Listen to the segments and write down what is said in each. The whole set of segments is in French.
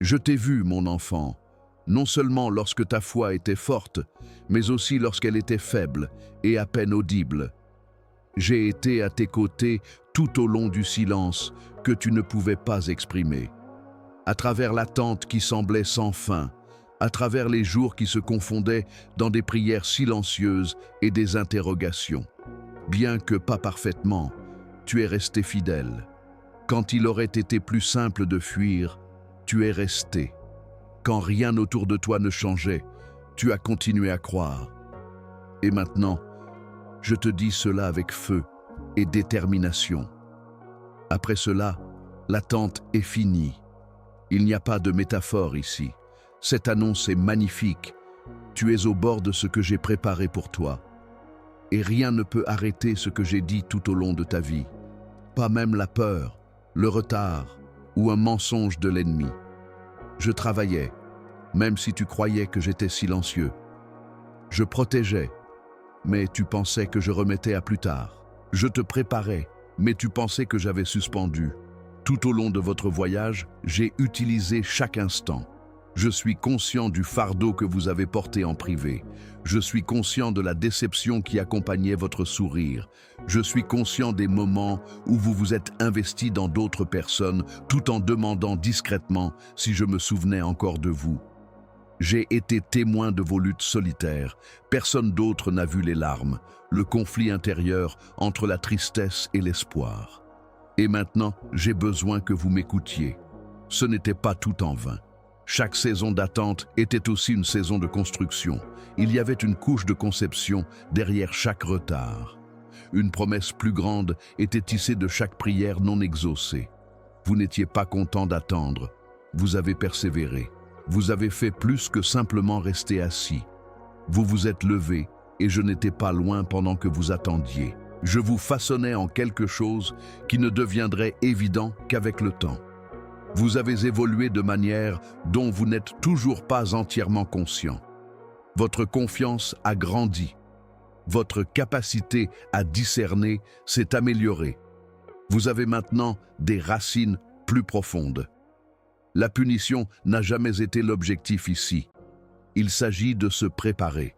Je t'ai vu, mon enfant, non seulement lorsque ta foi était forte, mais aussi lorsqu'elle était faible et à peine audible. J'ai été à tes côtés tout au long du silence que tu ne pouvais pas exprimer. À travers l'attente qui semblait sans fin, à travers les jours qui se confondaient dans des prières silencieuses et des interrogations. Bien que pas parfaitement, tu es resté fidèle. Quand il aurait été plus simple de fuir, tu es resté. Quand rien autour de toi ne changeait, tu as continué à croire. Et maintenant, je te dis cela avec feu et détermination. Après cela, l'attente est finie. Il n'y a pas de métaphore ici. Cette annonce est magnifique. Tu es au bord de ce que j'ai préparé pour toi. Et rien ne peut arrêter ce que j'ai dit tout au long de ta vie. Pas même la peur, le retard ou un mensonge de l'ennemi. Je travaillais, même si tu croyais que j'étais silencieux. Je protégeais, mais tu pensais que je remettais à plus tard. Je te préparais, mais tu pensais que j'avais suspendu. Tout au long de votre voyage, j'ai utilisé chaque instant. Je suis conscient du fardeau que vous avez porté en privé. Je suis conscient de la déception qui accompagnait votre sourire. Je suis conscient des moments où vous vous êtes investi dans d'autres personnes tout en demandant discrètement si je me souvenais encore de vous. J'ai été témoin de vos luttes solitaires. Personne d'autre n'a vu les larmes, le conflit intérieur entre la tristesse et l'espoir. Et maintenant, j'ai besoin que vous m'écoutiez. Ce n'était pas tout en vain. Chaque saison d'attente était aussi une saison de construction. Il y avait une couche de conception derrière chaque retard. Une promesse plus grande était tissée de chaque prière non exaucée. Vous n'étiez pas content d'attendre. Vous avez persévéré. Vous avez fait plus que simplement rester assis. Vous vous êtes levé et je n'étais pas loin pendant que vous attendiez. Je vous façonnais en quelque chose qui ne deviendrait évident qu'avec le temps. Vous avez évolué de manière dont vous n'êtes toujours pas entièrement conscient. Votre confiance a grandi. Votre capacité à discerner s'est améliorée. Vous avez maintenant des racines plus profondes. La punition n'a jamais été l'objectif ici. Il s'agit de se préparer.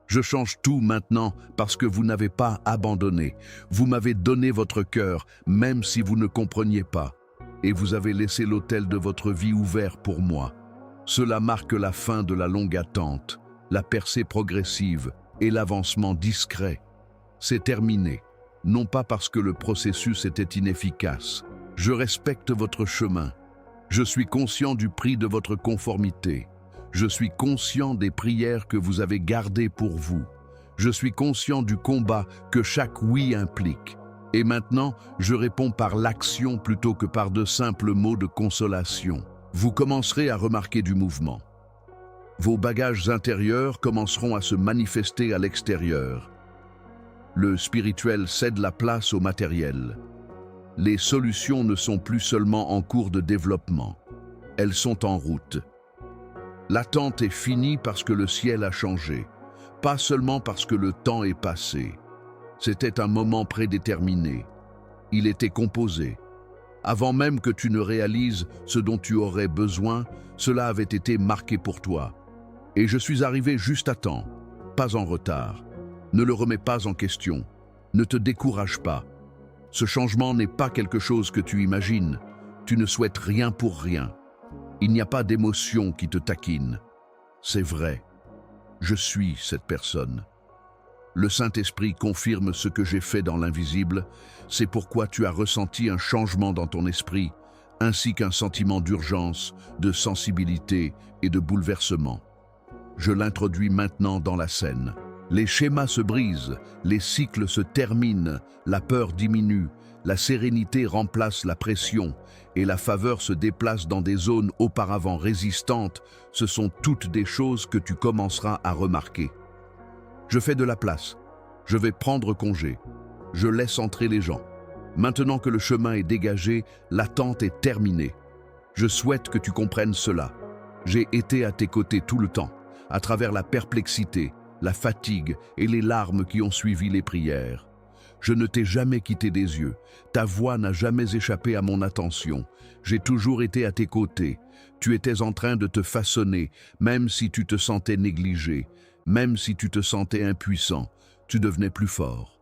Je change tout maintenant parce que vous n'avez pas abandonné. Vous m'avez donné votre cœur, même si vous ne compreniez pas. Et vous avez laissé l'autel de votre vie ouvert pour moi. Cela marque la fin de la longue attente, la percée progressive et l'avancement discret. C'est terminé, non pas parce que le processus était inefficace. Je respecte votre chemin. Je suis conscient du prix de votre conformité. Je suis conscient des prières que vous avez gardées pour vous. Je suis conscient du combat que chaque oui implique. Et maintenant, je réponds par l'action plutôt que par de simples mots de consolation. Vous commencerez à remarquer du mouvement. Vos bagages intérieurs commenceront à se manifester à l'extérieur. Le spirituel cède la place au matériel. Les solutions ne sont plus seulement en cours de développement. Elles sont en route. L'attente est finie parce que le ciel a changé, pas seulement parce que le temps est passé. C'était un moment prédéterminé. Il était composé. Avant même que tu ne réalises ce dont tu aurais besoin, cela avait été marqué pour toi. Et je suis arrivé juste à temps, pas en retard. Ne le remets pas en question. Ne te décourage pas. Ce changement n'est pas quelque chose que tu imagines. Tu ne souhaites rien pour rien. Il n'y a pas d'émotion qui te taquine. C'est vrai. Je suis cette personne. Le Saint-Esprit confirme ce que j'ai fait dans l'invisible. C'est pourquoi tu as ressenti un changement dans ton esprit, ainsi qu'un sentiment d'urgence, de sensibilité et de bouleversement. Je l'introduis maintenant dans la scène. Les schémas se brisent, les cycles se terminent, la peur diminue, la sérénité remplace la pression et la faveur se déplace dans des zones auparavant résistantes. Ce sont toutes des choses que tu commenceras à remarquer. Je fais de la place. Je vais prendre congé. Je laisse entrer les gens. Maintenant que le chemin est dégagé, l'attente est terminée. Je souhaite que tu comprennes cela. J'ai été à tes côtés tout le temps, à travers la perplexité, la fatigue et les larmes qui ont suivi les prières. Je ne t'ai jamais quitté des yeux. Ta voix n'a jamais échappé à mon attention. J'ai toujours été à tes côtés. Tu étais en train de te façonner, même si tu te sentais négligé, même si tu te sentais impuissant. Tu devenais plus fort.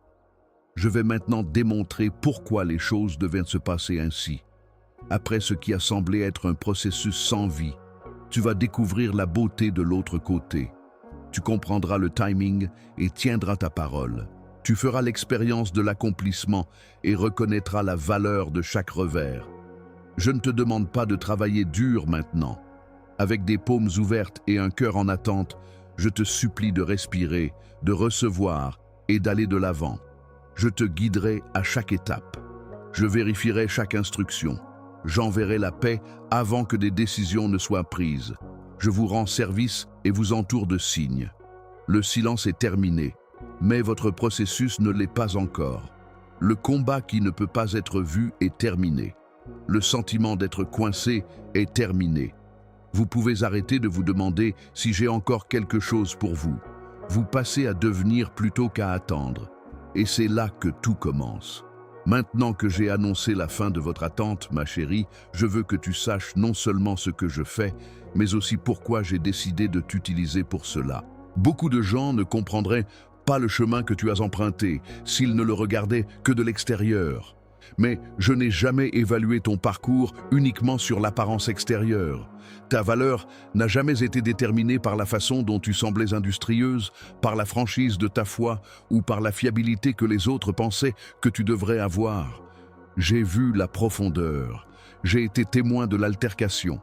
Je vais maintenant démontrer pourquoi les choses devaient se passer ainsi. Après ce qui a semblé être un processus sans vie, tu vas découvrir la beauté de l'autre côté. Tu comprendras le timing et tiendras ta parole. Tu feras l'expérience de l'accomplissement et reconnaîtras la valeur de chaque revers. Je ne te demande pas de travailler dur maintenant. Avec des paumes ouvertes et un cœur en attente, je te supplie de respirer, de recevoir et d'aller de l'avant. Je te guiderai à chaque étape. Je vérifierai chaque instruction. J'enverrai la paix avant que des décisions ne soient prises. Je vous rends service et vous entoure de signes. Le silence est terminé, mais votre processus ne l'est pas encore. Le combat qui ne peut pas être vu est terminé. Le sentiment d'être coincé est terminé. Vous pouvez arrêter de vous demander si j'ai encore quelque chose pour vous. Vous passez à devenir plutôt qu'à attendre. Et c'est là que tout commence. Maintenant que j'ai annoncé la fin de votre attente, ma chérie, je veux que tu saches non seulement ce que je fais, mais aussi pourquoi j'ai décidé de t'utiliser pour cela. Beaucoup de gens ne comprendraient pas le chemin que tu as emprunté s'ils ne le regardaient que de l'extérieur. Mais je n'ai jamais évalué ton parcours uniquement sur l'apparence extérieure. Ta valeur n'a jamais été déterminée par la façon dont tu semblais industrieuse, par la franchise de ta foi ou par la fiabilité que les autres pensaient que tu devrais avoir. J'ai vu la profondeur, j'ai été témoin de l'altercation.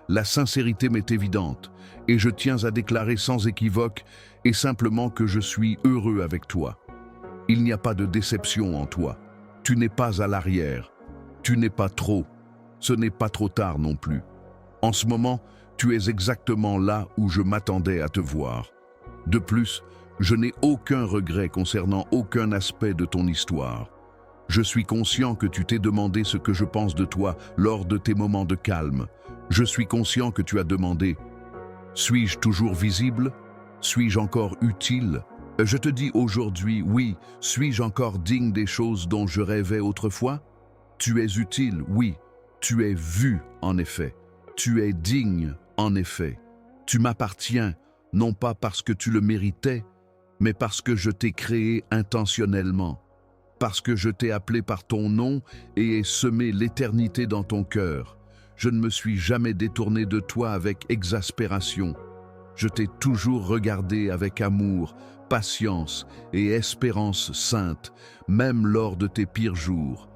La sincérité m'est évidente et je tiens à déclarer sans équivoque et simplement que je suis heureux avec toi. Il n'y a pas de déception en toi. Tu n'es pas à l'arrière. Tu n'es pas trop. Ce n'est pas trop tard non plus. En ce moment, tu es exactement là où je m'attendais à te voir. De plus, je n'ai aucun regret concernant aucun aspect de ton histoire. Je suis conscient que tu t'es demandé ce que je pense de toi lors de tes moments de calme. Je suis conscient que tu as demandé « Suis-je toujours visible? Suis-je encore utile ?» Je te dis aujourd'hui, oui, suis-je encore digne des choses dont je rêvais autrefois? Tu es utile, oui. Tu es vu, en effet. Tu es digne, en effet. Tu m'appartiens, non pas parce que tu le méritais, mais parce que je t'ai créé intentionnellement, parce que je t'ai appelé par ton nom et ai semé l'éternité dans ton cœur. Je ne me suis jamais détourné de toi avec exaspération. Je t'ai toujours regardé avec amour, patience et espérance sainte, même lors de tes pires jours.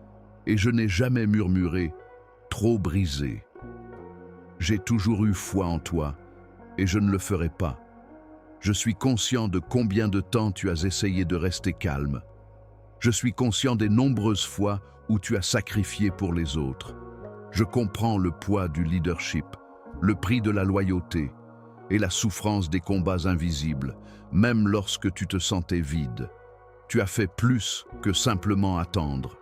Et je n'ai jamais murmuré, trop brisé. J'ai toujours eu foi en toi, et je ne le ferai pas. Je suis conscient de combien de temps tu as essayé de rester calme. Je suis conscient des nombreuses fois où tu as sacrifié pour les autres. Je comprends le poids du leadership, le prix de la loyauté et la souffrance des combats invisibles, même lorsque tu te sentais vide. Tu as fait plus que simplement attendre.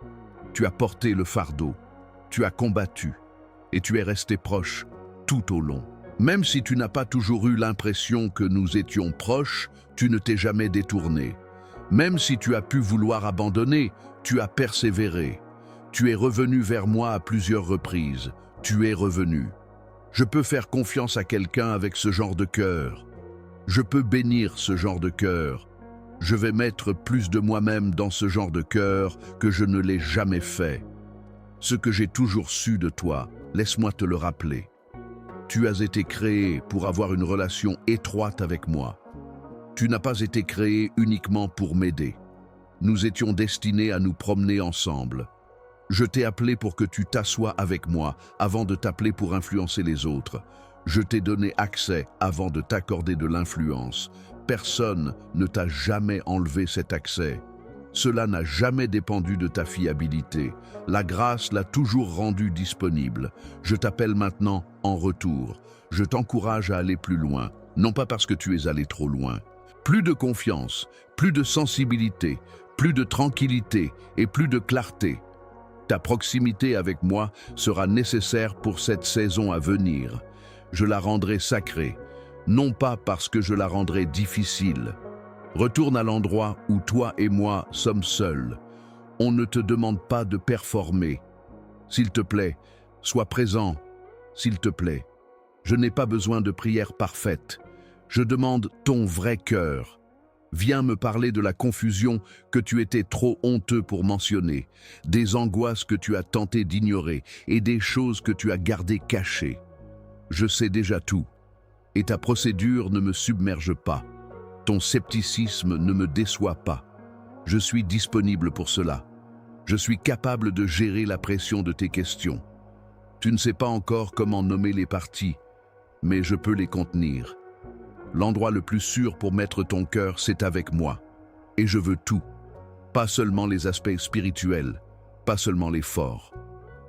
Tu as porté le fardeau, tu as combattu et tu es resté proche tout au long. Même si tu n'as pas toujours eu l'impression que nous étions proches, tu ne t'es jamais détourné. Même si tu as pu vouloir abandonner, tu as persévéré. Tu es revenu vers moi à plusieurs reprises. Tu es revenu. Je peux faire confiance à quelqu'un avec ce genre de cœur. Je peux bénir ce genre de cœur. Je vais mettre plus de moi-même dans ce genre de cœur que je ne l'ai jamais fait. Ce que j'ai toujours su de toi, laisse-moi te le rappeler. Tu as été créé pour avoir une relation étroite avec moi. Tu n'as pas été créé uniquement pour m'aider. Nous étions destinés à nous promener ensemble. Je t'ai appelé pour que tu t'assoies avec moi avant de t'appeler pour influencer les autres. Je t'ai donné accès avant de t'accorder de l'influence. Personne ne t'a jamais enlevé cet accès. Cela n'a jamais dépendu de ta fiabilité. La grâce l'a toujours rendu disponible. Je t'appelle maintenant en retour. Je t'encourage à aller plus loin, non pas parce que tu es allé trop loin. Plus de confiance, plus de sensibilité, plus de tranquillité et plus de clarté. Ta proximité avec moi sera nécessaire pour cette saison à venir. Je la rendrai sacrée, non pas parce que je la rendrai difficile. Retourne à l'endroit où toi et moi sommes seuls, On ne te demande pas de performer. S'il te plaît, sois présent. S'il te plaît. Je n'ai pas besoin de prières parfaites. Je demande ton vrai cœur. Viens me parler de la confusion que tu étais trop honteux pour mentionner, des angoisses que tu as tenté d'ignorer et des choses que tu as gardées cachées. Je sais déjà tout, et ta procédure ne me submerge pas. Ton scepticisme ne me déçoit pas. Je suis disponible pour cela. Je suis capable de gérer la pression de tes questions. Tu ne sais pas encore comment nommer les parties, mais je peux les contenir. L'endroit le plus sûr pour mettre ton cœur, c'est avec moi. Et je veux tout. Pas seulement les aspects spirituels, pas seulement les forts.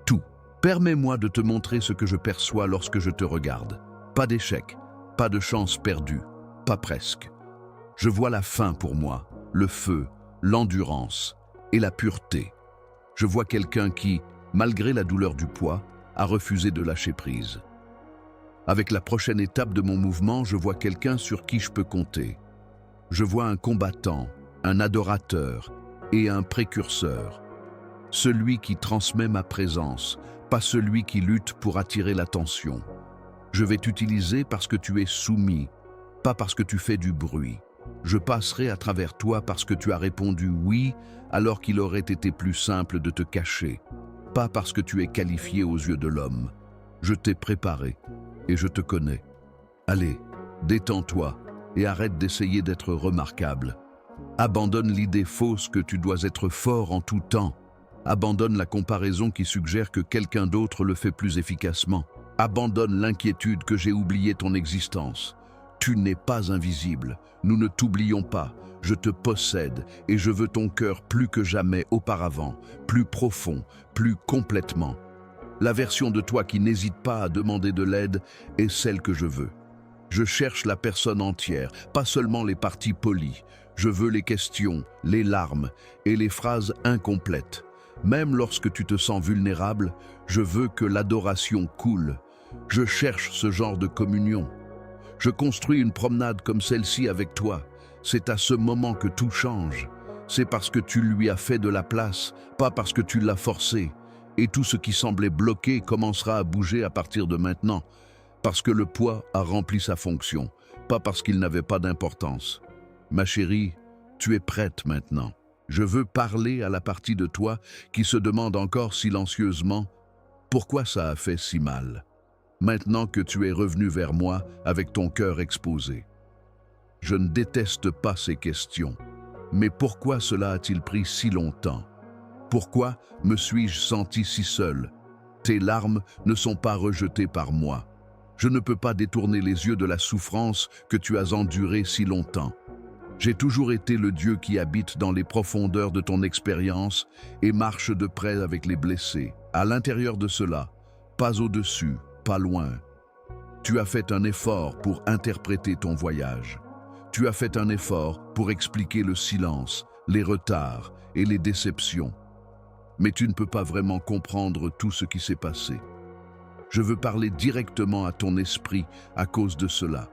Tout. Permets-moi de te montrer ce que je perçois lorsque je te regarde. Pas d'échec, pas de chance perdue, pas presque. Je vois la fin pour moi, le feu, l'endurance et la pureté. Je vois quelqu'un qui, malgré la douleur du poids, a refusé de lâcher prise. Avec la prochaine étape de mon mouvement, je vois quelqu'un sur qui je peux compter. Je vois un combattant, un adorateur et un précurseur. Celui qui transmet ma présence, pas celui qui lutte pour attirer l'attention. Je vais t'utiliser parce que tu es soumis, pas parce que tu fais du bruit. Je passerai à travers toi parce que tu as répondu oui alors qu'il aurait été plus simple de te cacher. Pas parce que tu es qualifié aux yeux de l'homme. Je t'ai préparé. Et je te connais. Allez, détends-toi et arrête d'essayer d'être remarquable. Abandonne l'idée fausse que tu dois être fort en tout temps. Abandonne la comparaison qui suggère que quelqu'un d'autre le fait plus efficacement. Abandonne l'inquiétude que j'ai oublié ton existence. Tu n'es pas invisible. Nous ne t'oublions pas. Je te possède et je veux ton cœur plus que jamais auparavant, plus profond, plus complètement. La version de toi qui n'hésite pas à demander de l'aide est celle que je veux. Je cherche la personne entière, pas seulement les parties polies. Je veux les questions, les larmes et les phrases incomplètes. Même lorsque tu te sens vulnérable, je veux que l'adoration coule. Je cherche ce genre de communion. Je construis une promenade comme celle-ci avec toi. C'est à ce moment que tout change. C'est parce que tu lui as fait de la place, pas parce que tu l'as forcé. Et tout ce qui semblait bloqué commencera à bouger à partir de maintenant, parce que le poids a rempli sa fonction, pas parce qu'il n'avait pas d'importance. Ma chérie, tu es prête maintenant. Je veux parler à la partie de toi qui se demande encore silencieusement pourquoi ça a fait si mal. Maintenant que tu es revenu vers moi avec ton cœur exposé. Je ne déteste pas ces questions, mais pourquoi cela a-t-il pris si longtemps? Pourquoi me suis-je senti si seul? Tes larmes ne sont pas rejetées par moi. Je ne peux pas détourner les yeux de la souffrance que tu as endurée si longtemps. J'ai toujours été le Dieu qui habite dans les profondeurs de ton expérience et marche de près avec les blessés. À l'intérieur de cela, pas au-dessus, pas loin. Tu as fait un effort pour interpréter ton voyage. Tu as fait un effort pour expliquer le silence, les retards et les déceptions. Mais tu ne peux pas vraiment comprendre tout ce qui s'est passé. Je veux parler directement à ton esprit à cause de cela.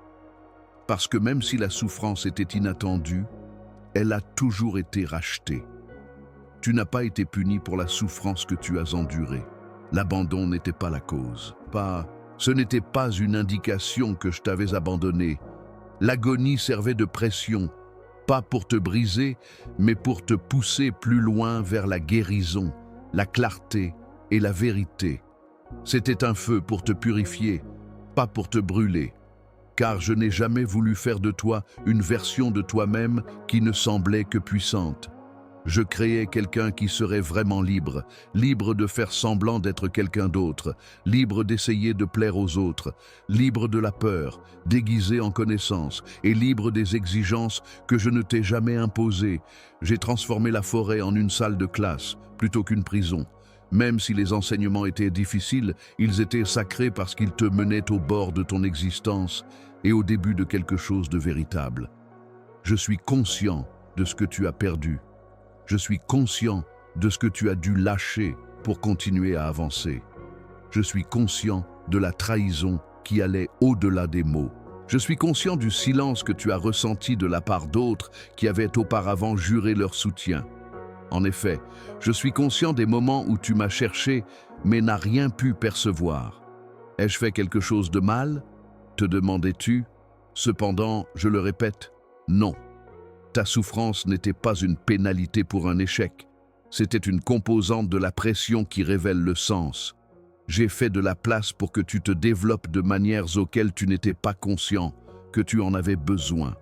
Parce que même si la souffrance était inattendue, elle a toujours été rachetée. Tu n'as pas été puni pour la souffrance que tu as endurée. L'abandon n'était pas la cause. Ce n'était pas une indication que je t'avais abandonné. L'agonie servait de pression. Pas pour te briser, mais pour te pousser plus loin vers la guérison, la clarté et la vérité. C'était un feu pour te purifier, pas pour te brûler, car je n'ai jamais voulu faire de toi une version de toi-même qui ne semblait que puissante. Je créais quelqu'un qui serait vraiment libre, libre de faire semblant d'être quelqu'un d'autre, libre d'essayer de plaire aux autres, libre de la peur, déguisé en connaissance, et libre des exigences que je ne t'ai jamais imposées. J'ai transformé la forêt en une salle de classe, plutôt qu'une prison. Même si les enseignements étaient difficiles, ils étaient sacrés parce qu'ils te menaient au bord de ton existence et au début de quelque chose de véritable. Je suis conscient de ce que tu as perdu. Je suis conscient de ce que tu as dû lâcher pour continuer à avancer. Je suis conscient de la trahison qui allait au-delà des mots. Je suis conscient du silence que tu as ressenti de la part d'autres qui avaient auparavant juré leur soutien. En effet, je suis conscient des moments où tu m'as cherché, mais n'as rien pu percevoir. Ai-je fait quelque chose de mal? Te demandais-tu? Cependant, je le répète, non. Ta souffrance n'était pas une pénalité pour un échec. C'était une composante de la pression qui révèle le sens. J'ai fait de la place pour que tu te développes de manières auxquelles tu n'étais pas conscient, que tu en avais besoin.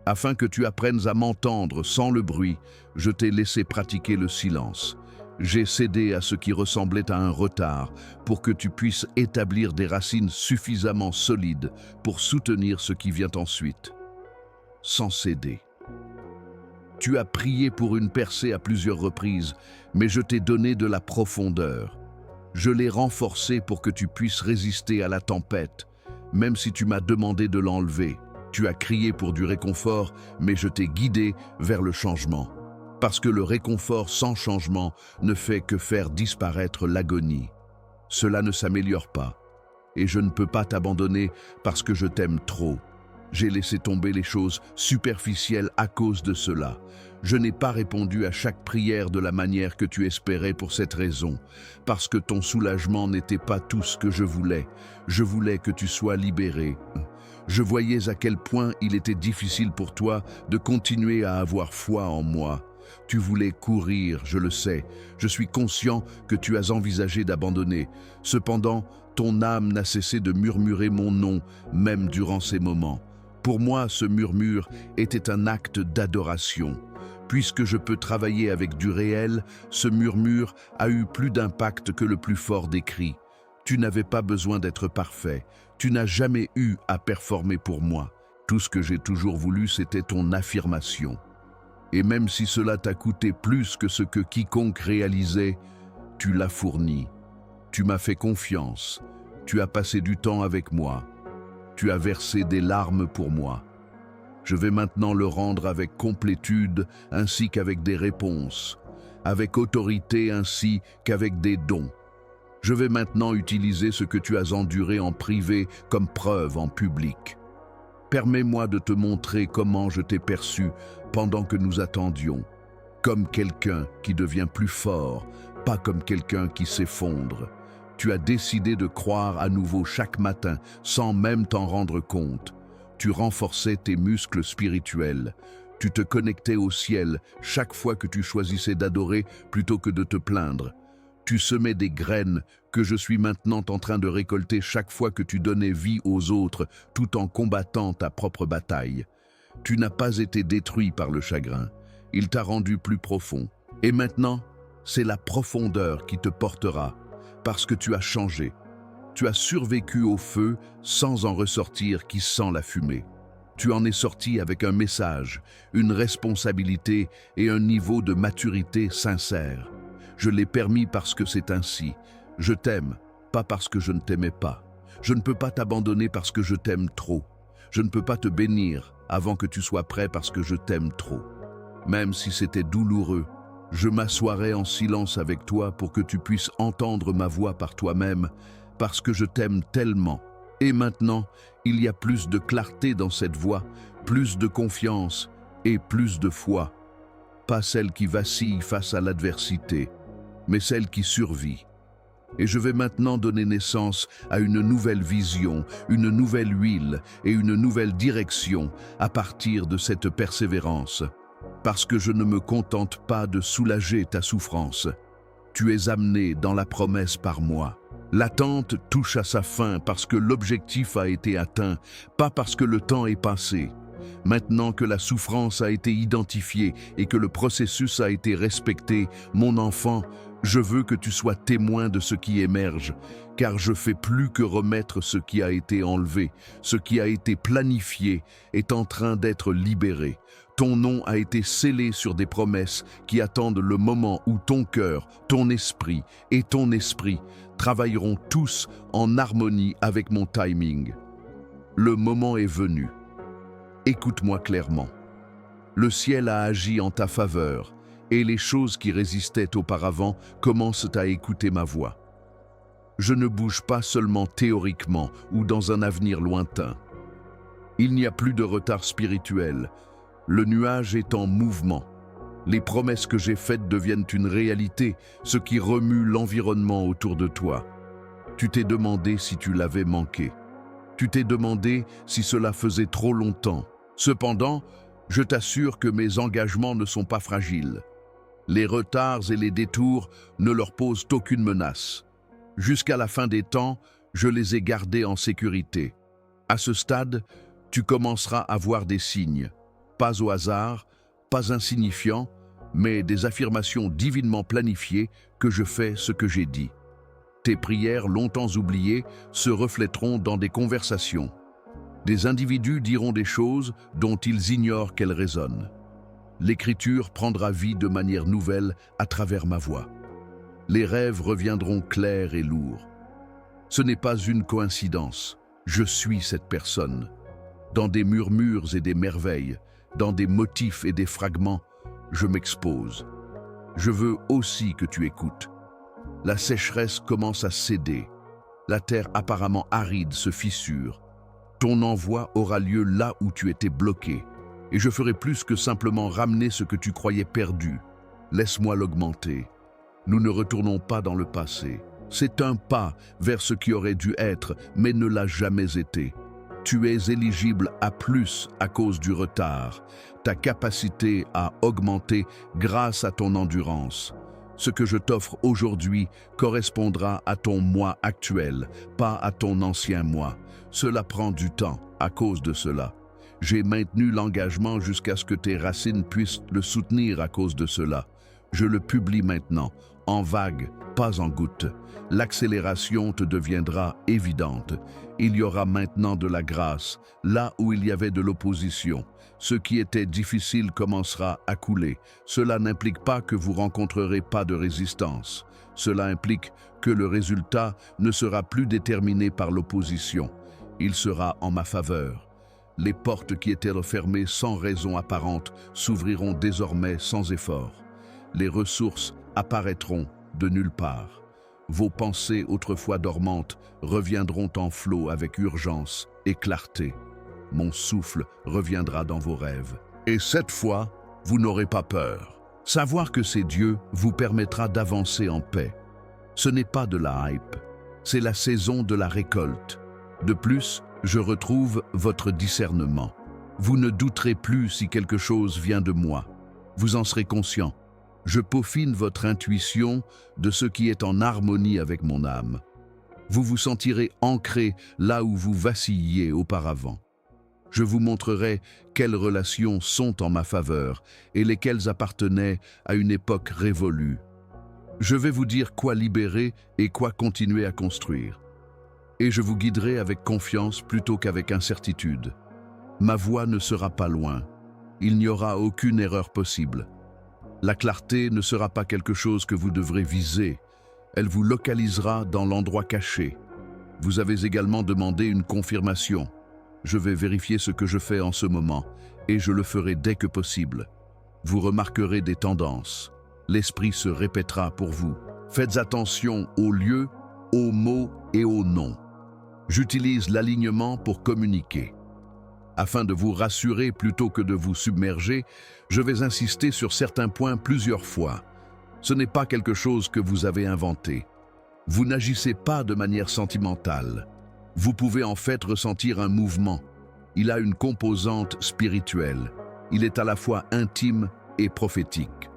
Afin que tu apprennes à m'entendre sans le bruit, je t'ai laissé pratiquer le silence. J'ai cédé à ce qui ressemblait à un retard pour que tu puisses établir des racines suffisamment solides pour soutenir ce qui vient ensuite. Sans céder. Tu as prié pour une percée à plusieurs reprises, mais je t'ai donné de la profondeur. Je l'ai renforcée pour que tu puisses résister à la tempête, même si tu m'as demandé de l'enlever. Tu as crié pour du réconfort, mais je t'ai guidé vers le changement. Parce que le réconfort sans changement ne fait que faire disparaître l'agonie. Cela ne s'améliore pas. Et je ne peux pas t'abandonner parce que je t'aime trop. J'ai laissé tomber les choses superficielles à cause de cela. Je n'ai pas répondu à chaque prière de la manière que tu espérais pour cette raison, parce que ton soulagement n'était pas tout ce que je voulais. Je voulais que tu sois libéré. Je voyais à quel point il était difficile pour toi de continuer à avoir foi en moi. Tu voulais courir, je le sais. Je suis conscient que tu as envisagé d'abandonner. Cependant, ton âme n'a cessé de murmurer mon nom, même durant ces moments. Pour moi, ce murmure était un acte d'adoration. Puisque je peux travailler avec du réel, ce murmure a eu plus d'impact que le plus fort des cris. Tu n'avais pas besoin d'être parfait. Tu n'as jamais eu à performer pour moi. Tout ce que j'ai toujours voulu, c'était ton affirmation. Et même si cela t'a coûté plus que ce que quiconque réalisait, tu l'as fourni. Tu m'as fait confiance. Tu as passé du temps avec moi. Tu as versé des larmes pour moi. Je vais maintenant le rendre avec complétude ainsi qu'avec des réponses, avec autorité ainsi qu'avec des dons. Je vais maintenant utiliser ce que tu as enduré en privé comme preuve en public. Permets-moi de te montrer comment je t'ai perçu pendant que nous attendions, comme quelqu'un qui devient plus fort, pas comme quelqu'un qui s'effondre. Tu as décidé de croire à nouveau chaque matin sans même t'en rendre compte. Tu renforçais tes muscles spirituels. Tu te connectais au ciel chaque fois que tu choisissais d'adorer plutôt que de te plaindre. Tu semais des graines que je suis maintenant en train de récolter chaque fois que tu donnais vie aux autres tout en combattant ta propre bataille. Tu n'as pas été détruit par le chagrin. Il t'a rendu plus profond. Et maintenant, c'est la profondeur qui te portera parce que tu as changé. Tu as survécu au feu sans en ressortir qui sent la fumée. Tu en es sorti avec un message, une responsabilité et un niveau de maturité sincère. Je l'ai permis parce que c'est ainsi. Je t'aime, pas parce que je ne t'aimais pas. Je ne peux pas t'abandonner parce que je t'aime trop. Je ne peux pas te bénir avant que tu sois prêt parce que je t'aime trop. Même si c'était douloureux, je m'assoirai en silence avec toi pour que tu puisses entendre ma voix par toi-même, parce que je t'aime tellement. Et maintenant, il y a plus de clarté dans cette voix, plus de confiance et plus de foi. Pas celle qui vacille face à l'adversité, mais celle qui survit. Et je vais maintenant donner naissance à une nouvelle vision, une nouvelle huile et une nouvelle direction à partir de cette persévérance. Parce que je ne me contente pas de soulager ta souffrance. Tu es amené dans la promesse par moi. L'attente touche à sa fin parce que l'objectif a été atteint, pas parce que le temps est passé. Maintenant que la souffrance a été identifiée et que le processus a été respecté, mon enfant, je veux que tu sois témoin de ce qui émerge, car je fais plus que remettre ce qui a été enlevé. Ce qui a été planifié est en train d'être libéré. Ton nom a été scellé sur des promesses qui attendent le moment où ton cœur, ton esprit et ton esprit travailleront tous en harmonie avec mon timing. Le moment est venu. Écoute-moi clairement. Le ciel a agi en ta faveur et les choses qui résistaient auparavant commencent à écouter ma voix. Je ne bouge pas seulement théoriquement ou dans un avenir lointain. Il n'y a plus de retard spirituel. Le nuage est en mouvement. Les promesses que j'ai faites deviennent une réalité, ce qui remue l'environnement autour de toi. Tu t'es demandé si tu l'avais manqué. Tu t'es demandé si cela faisait trop longtemps. Cependant, je t'assure que mes engagements ne sont pas fragiles. Les retards et les détours ne leur posent aucune menace. Jusqu'à la fin des temps, je les ai gardés en sécurité. À ce stade, tu commenceras à voir des signes, pas au hasard, pas insignifiants, mais des affirmations divinement planifiées que je fais ce que j'ai dit. Tes prières longtemps oubliées se reflèteront dans des conversations. Des individus diront des choses dont ils ignorent qu'elles résonnent. L'écriture prendra vie de manière nouvelle à travers ma voix. Les rêves reviendront clairs et lourds. Ce n'est pas une coïncidence, je suis cette personne. Dans des murmures et des merveilles, dans des motifs et des fragments, je m'expose. Je veux aussi que tu écoutes. La sécheresse commence à céder. La terre apparemment aride se fissure. Ton envoi aura lieu là où tu étais bloqué. Et je ferai plus que simplement ramener ce que tu croyais perdu. Laisse-moi l'augmenter. Nous ne retournons pas dans le passé. C'est un pas vers ce qui aurait dû être, mais ne l'a jamais été. Tu es éligible à plus à cause du retard. Ta capacité a augmenté grâce à ton endurance. Ce que je t'offre aujourd'hui correspondra à ton moi actuel, pas à ton ancien moi. Cela prend du temps à cause de cela. J'ai maintenu l'engagement jusqu'à ce que tes racines puissent le soutenir à cause de cela. Je le publie maintenant, en vagues, pas en gouttes. L'accélération te deviendra évidente. Il y aura maintenant de la grâce, là où il y avait de l'opposition. Ce qui était difficile commencera à couler. Cela n'implique pas que vous rencontrerez pas de résistance. Cela implique que le résultat ne sera plus déterminé par l'opposition. Il sera en ma faveur. Les portes qui étaient refermées sans raison apparente s'ouvriront désormais sans effort. Les ressources apparaîtront de nulle part. Vos pensées autrefois dormantes reviendront en flot avec urgence et clarté. Mon souffle reviendra dans vos rêves. Et cette fois, vous n'aurez pas peur. Savoir que c'est Dieu vous permettra d'avancer en paix. Ce n'est pas de la hype, c'est la saison de la récolte. De plus, je retrouve votre discernement. Vous ne douterez plus si quelque chose vient de moi. Vous en serez conscient. Je peaufine votre intuition de ce qui est en harmonie avec mon âme. Vous vous sentirez ancré là où vous vacilliez auparavant. Je vous montrerai quelles relations sont en ma faveur et lesquelles appartenaient à une époque révolue. Je vais vous dire quoi libérer et quoi continuer à construire. Et je vous guiderai avec confiance plutôt qu'avec incertitude. Ma voix ne sera pas loin. Il n'y aura aucune erreur possible. La clarté ne sera pas quelque chose que vous devrez viser. Elle vous localisera dans l'endroit caché. Vous avez également demandé une confirmation. Je vais vérifier ce que je fais en ce moment, et je le ferai dès que possible. Vous remarquerez des tendances. L'esprit se répétera pour vous. Faites attention aux lieux, aux mots et aux noms. J'utilise l'alignement pour communiquer. Afin de vous rassurer plutôt que de vous submerger, je vais insister sur certains points plusieurs fois. Ce n'est pas quelque chose que vous avez inventé. Vous n'agissez pas de manière sentimentale. Vous pouvez en fait ressentir un mouvement. Il a une composante spirituelle. Il est à la fois intime et prophétique.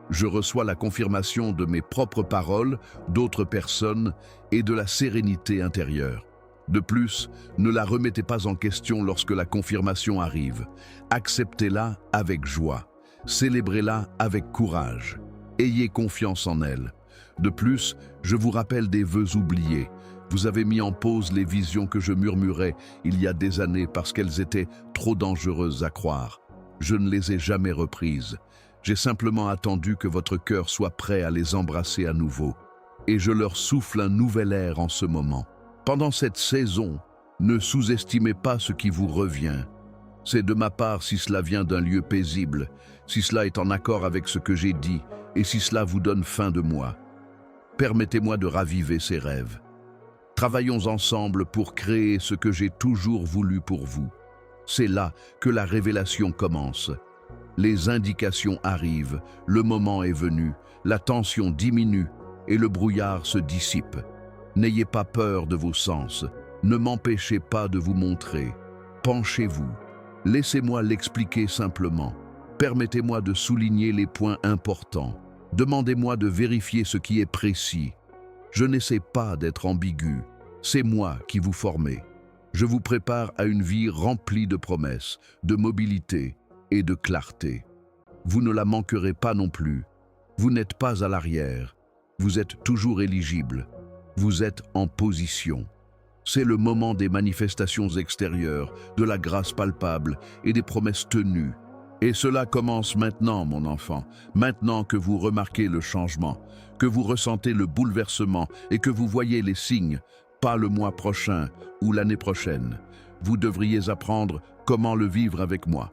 Je reçois la confirmation de mes propres paroles, d'autres personnes et de la sérénité intérieure. De plus, ne la remettez pas en question lorsque la confirmation arrive. Acceptez-la avec joie. Célébrez-la avec courage. Ayez confiance en elle. De plus, je vous rappelle des vœux oubliés. Vous avez mis en pause les visions que je murmurais il y a des années parce qu'elles étaient trop dangereuses à croire. Je ne les ai jamais reprises. J'ai simplement attendu que votre cœur soit prêt à les embrasser à nouveau. Et je leur souffle un nouvel air en ce moment. Pendant cette saison, ne sous-estimez pas ce qui vous revient. C'est de ma part si cela vient d'un lieu paisible, si cela est en accord avec ce que j'ai dit et si cela vous donne faim de moi. Permettez-moi de raviver ces rêves. Travaillons ensemble pour créer ce que j'ai toujours voulu pour vous. C'est là que la révélation commence. Les indications arrivent, le moment est venu, la tension diminue et le brouillard se dissipe. N'ayez pas peur de vos sens, ne m'empêchez pas de vous montrer. Penchez-vous, laissez-moi l'expliquer simplement. Permettez-moi de souligner les points importants. Demandez-moi de vérifier ce qui est précis. Je n'essaie pas d'être ambigu, c'est moi qui vous formez. Je vous prépare à une vie remplie de promesses, de mobilité et de clarté. Vous ne la manquerez pas non plus. Vous n'êtes pas à l'arrière. Vous êtes toujours éligible. Vous êtes en position. C'est le moment des manifestations extérieures, de la grâce palpable et des promesses tenues. Et cela commence maintenant, mon enfant, maintenant que vous remarquez le changement, que vous ressentez le bouleversement et que vous voyez les signes, pas le mois prochain ou l'année prochaine. Vous devriez apprendre comment le vivre avec moi.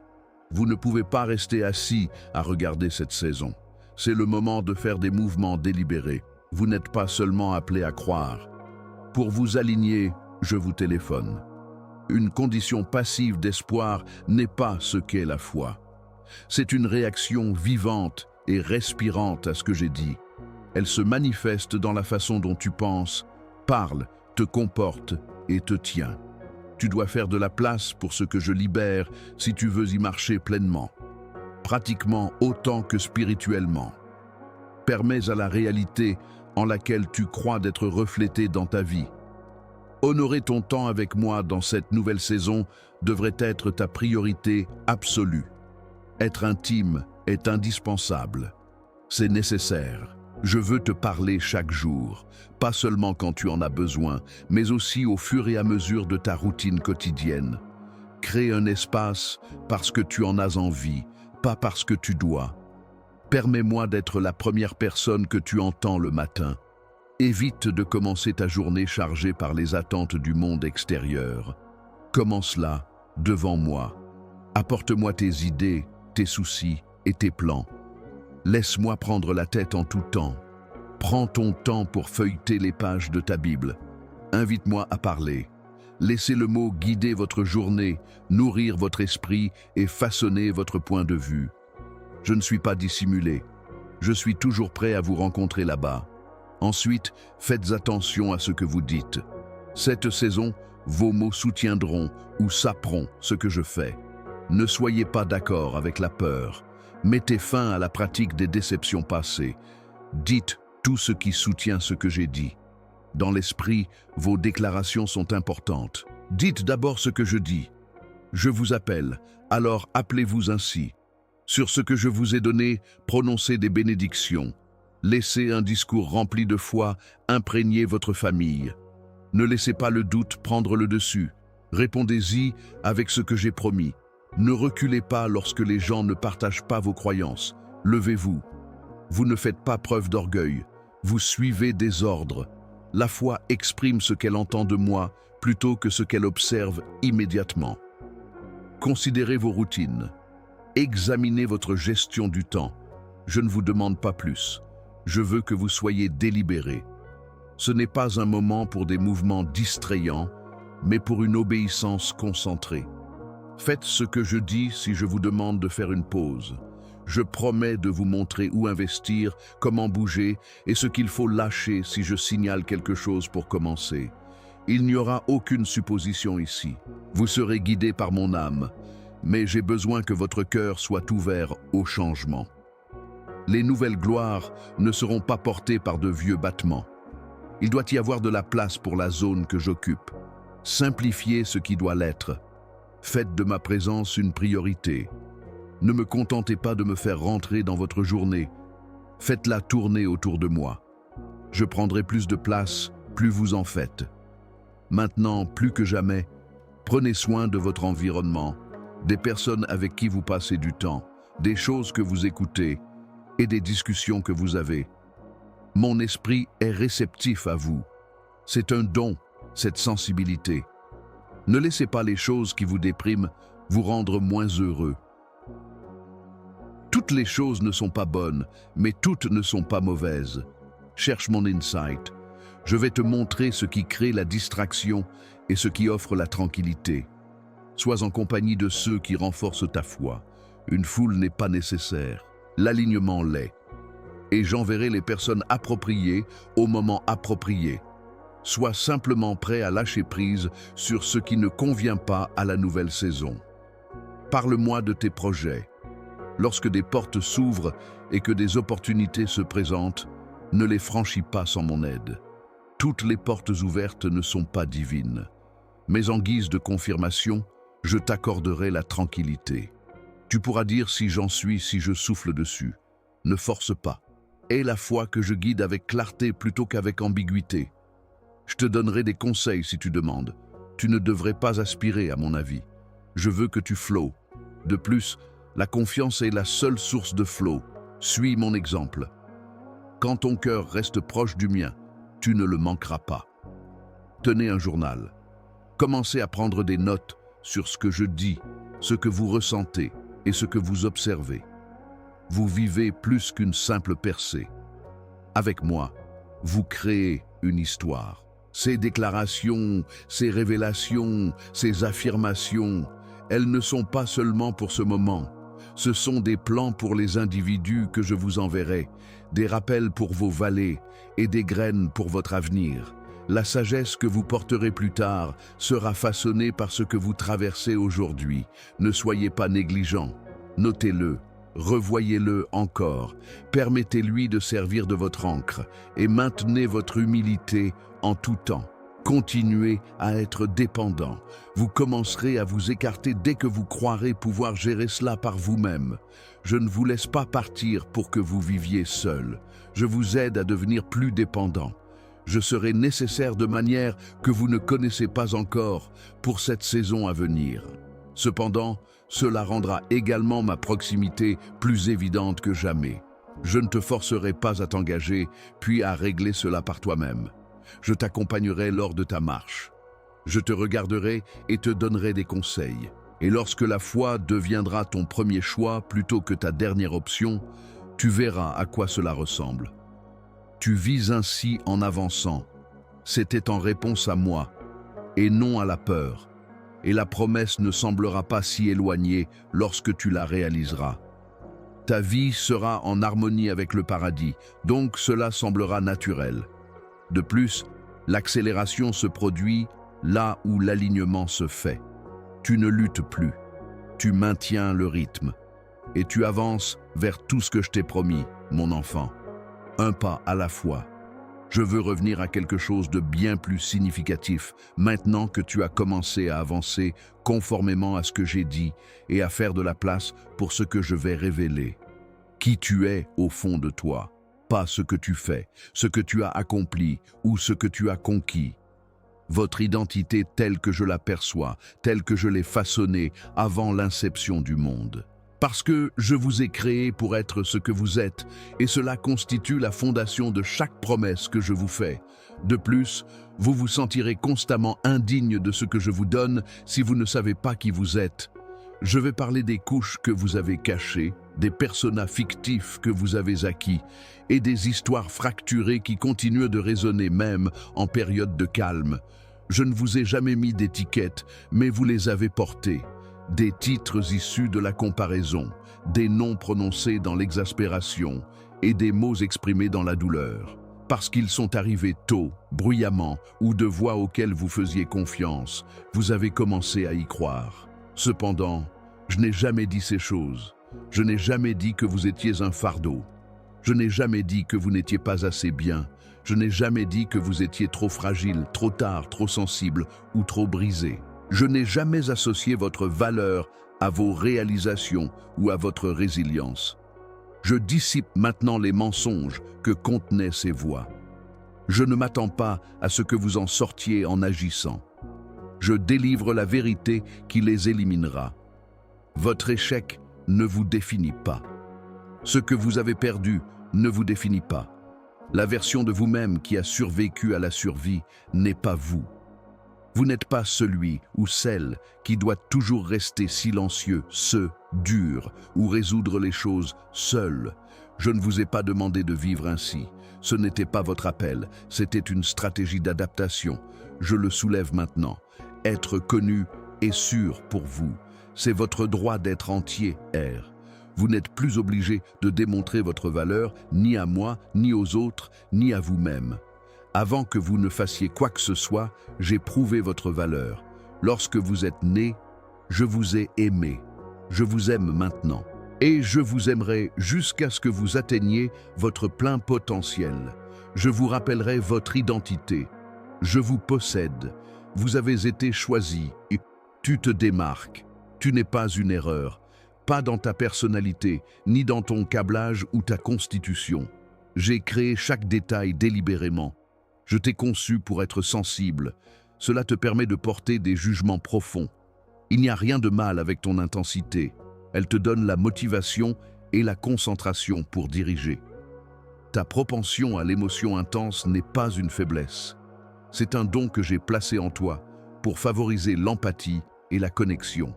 Vous ne pouvez pas rester assis à regarder cette saison. C'est le moment de faire des mouvements délibérés. Vous n'êtes pas seulement appelé à croire. Pour vous aligner, je vous téléphone. Une condition passive d'espoir n'est pas ce qu'est la foi. C'est une réaction vivante et respirante à ce que j'ai dit. Elle se manifeste dans la façon dont tu penses, parles, te comportes et te tiens. Tu dois faire de la place pour ce que je libère si tu veux y marcher pleinement, pratiquement autant que spirituellement. Permets à la réalité en laquelle tu crois d'être reflétée dans ta vie. Honorer ton temps avec moi dans cette nouvelle saison devrait être ta priorité absolue. Être intime est indispensable. C'est nécessaire. Je veux te parler chaque jour, pas seulement quand tu en as besoin, mais aussi au fur et à mesure de ta routine quotidienne. Crée un espace parce que tu en as envie, pas parce que tu dois. Permets-moi d'être la première personne que tu entends le matin. Évite de commencer ta journée chargée par les attentes du monde extérieur. Commence-la devant moi. Apporte-moi tes idées, tes soucis et tes plans. Laisse-moi prendre la tête en tout temps. Prends ton temps pour feuilleter les pages de ta Bible. Invite-moi à parler. Laissez le mot guider votre journée, nourrir votre esprit et façonner votre point de vue. Je ne suis pas dissimulé. Je suis toujours prêt à vous rencontrer là-bas. Ensuite, faites attention à ce que vous dites. Cette saison, vos mots soutiendront ou saperont ce que je fais. Ne soyez pas d'accord avec la peur. Mettez fin à la pratique des déceptions passées. Dites tout ce qui soutient ce que j'ai dit. Dans l'esprit, vos déclarations sont importantes. Dites d'abord ce que je dis. Je vous appelle, alors appelez-vous ainsi. Sur ce que je vous ai donné, prononcez des bénédictions. Laissez un discours rempli de foi imprégner votre famille. Ne laissez pas le doute prendre le dessus. Répondez-y avec ce que j'ai promis. Ne reculez pas lorsque les gens ne partagent pas vos croyances. Levez-vous. Vous ne faites pas preuve d'orgueil. Vous suivez des ordres. La foi exprime ce qu'elle entend de moi plutôt que ce qu'elle observe immédiatement. Considérez vos routines. Examinez votre gestion du temps. Je ne vous demande pas plus. Je veux que vous soyez délibérés. Ce n'est pas un moment pour des mouvements distrayants, mais pour une obéissance concentrée. Faites ce que je dis si je vous demande de faire une pause. Je promets de vous montrer où investir, comment bouger et ce qu'il faut lâcher si je signale quelque chose pour commencer. Il n'y aura aucune supposition ici. Vous serez guidé par mon âme, mais j'ai besoin que votre cœur soit ouvert au changement. Les nouvelles gloires ne seront pas portées par de vieux battements. Il doit y avoir de la place pour la zone que j'occupe. Simplifiez ce qui doit l'être. Faites de ma présence une priorité. Ne me contentez pas de me faire rentrer dans votre journée. Faites-la tourner autour de moi. Je prendrai plus de place, plus vous en faites. Maintenant, plus que jamais, prenez soin de votre environnement, des personnes avec qui vous passez du temps, des choses que vous écoutez et des discussions que vous avez. Mon esprit est réceptif à vous. C'est un don, cette sensibilité. Ne laissez pas les choses qui vous dépriment vous rendre moins heureux. Toutes les choses ne sont pas bonnes, mais toutes ne sont pas mauvaises. Cherche mon insight. Je vais te montrer ce qui crée la distraction et ce qui offre la tranquillité. Sois en compagnie de ceux qui renforcent ta foi. Une foule n'est pas nécessaire. L'alignement l'est. Et j'enverrai les personnes appropriées au moment approprié. Sois simplement prêt à lâcher prise sur ce qui ne convient pas à la nouvelle saison. Parle-moi de tes projets. Lorsque des portes s'ouvrent et que des opportunités se présentent, ne les franchis pas sans mon aide. Toutes les portes ouvertes ne sont pas divines. Mais en guise de confirmation, je t'accorderai la tranquillité. Tu pourras dire si j'en suis, si je souffle dessus. Ne force pas. Aie la foi que je guide avec clarté plutôt qu'avec ambiguïté. Je te donnerai des conseils si tu demandes. Tu ne devrais pas aspirer à mon avis. Je veux que tu flows. De plus, la confiance est la seule source de flow. Suis mon exemple. Quand ton cœur reste proche du mien, tu ne le manqueras pas. Tenez un journal. Commencez à prendre des notes sur ce que je dis, ce que vous ressentez et ce que vous observez. Vous vivez plus qu'une simple percée. Avec moi, vous créez une histoire. Ces déclarations, ces révélations, ces affirmations, elles ne sont pas seulement pour ce moment. Ce sont des plans pour les individus que je vous enverrai, des rappels pour vos vallées et des graines pour votre avenir. La sagesse que vous porterez plus tard sera façonnée par ce que vous traversez aujourd'hui. Ne soyez pas négligents. Notez-le, revoyez-le encore. Permettez-lui de servir de votre encre et maintenez votre humilité en tout temps. Continuez à être dépendant. Vous commencerez à vous écarter dès que vous croirez pouvoir gérer cela par vous-même. Je ne vous laisse pas partir pour que vous viviez seul. Je vous aide à devenir plus dépendant. Je serai nécessaire de manière que vous ne connaissez pas encore pour cette saison à venir. Cependant, cela rendra également ma proximité plus évidente que jamais. Je ne te forcerai pas à t'engager, puis à régler cela par toi-même. Je t'accompagnerai lors de ta marche. Je te regarderai et te donnerai des conseils. Et lorsque la foi deviendra ton premier choix plutôt que ta dernière option, tu verras à quoi cela ressemble. Tu vis ainsi en avançant. C'était en réponse à moi, et non à la peur. Et la promesse ne semblera pas si éloignée lorsque tu la réaliseras. Ta vie sera en harmonie avec le paradis, donc cela semblera naturel. De plus, l'accélération se produit là où l'alignement se fait. Tu ne luttes plus, tu maintiens le rythme, et tu avances vers tout ce que je t'ai promis, mon enfant. Un pas à la fois. Je veux revenir à quelque chose de bien plus significatif, maintenant que tu as commencé à avancer conformément à ce que j'ai dit et à faire de la place pour ce que je vais révéler. Qui tu es au fond de toi, pas ce que tu fais, ce que tu as accompli ou ce que tu as conquis. Votre identité telle que je l'aperçois, telle que je l'ai façonnée avant l'inception du monde. Parce que je vous ai créé pour être ce que vous êtes, et cela constitue la fondation de chaque promesse que je vous fais. De plus, vous vous sentirez constamment indigne de ce que je vous donne si vous ne savez pas qui vous êtes. Je vais parler des couches que vous avez cachées, des personas fictifs que vous avez acquis, et des histoires fracturées qui continuent de résonner même en période de calme. Je ne vous ai jamais mis d'étiquettes, mais vous les avez portées. Des titres issus de la comparaison, des noms prononcés dans l'exaspération et des mots exprimés dans la douleur. Parce qu'ils sont arrivés tôt, bruyamment, ou de voix auxquelles vous faisiez confiance, vous avez commencé à y croire. Cependant, je n'ai jamais dit ces choses. Je n'ai jamais dit que vous étiez un fardeau. Je n'ai jamais dit que vous n'étiez pas assez bien. Je n'ai jamais dit que vous étiez trop fragile, trop tard, trop sensible ou trop brisé. Je n'ai jamais associé votre valeur à vos réalisations ou à votre résilience. Je dissipe maintenant les mensonges que contenaient ces voix. Je ne m'attends pas à ce que vous en sortiez en agissant. Je délivre la vérité qui les éliminera. Votre échec ne vous définit pas. Ce que vous avez perdu ne vous définit pas. La version de vous-même qui a survécu à la survie n'est pas vous. Vous n'êtes pas celui ou celle qui doit toujours rester silencieux, dur ou résoudre les choses seul. Je ne vous ai pas demandé de vivre ainsi. Ce n'était pas votre appel, c'était une stratégie d'adaptation. Je le soulève maintenant. Être connu et sûr pour vous. C'est votre droit d'être entier, R. Vous n'êtes plus obligé de démontrer votre valeur ni à moi, ni aux autres, ni à vous-même. Avant que vous ne fassiez quoi que ce soit, j'ai prouvé votre valeur. Lorsque vous êtes né, je vous ai aimé. Je vous aime maintenant. Et je vous aimerai jusqu'à ce que vous atteigniez votre plein potentiel. Je vous rappellerai votre identité. Je vous possède. Vous avez été choisi. Tu te démarques. Tu n'es pas une erreur. Pas dans ta personnalité, ni dans ton câblage ou ta constitution. J'ai créé chaque détail délibérément. Je t'ai conçu pour être sensible. Cela te permet de porter des jugements profonds. Il n'y a rien de mal avec ton intensité. Elle te donne la motivation et la concentration pour diriger. Ta propension à l'émotion intense n'est pas une faiblesse. C'est un don que j'ai placé en toi pour favoriser l'empathie et la connexion.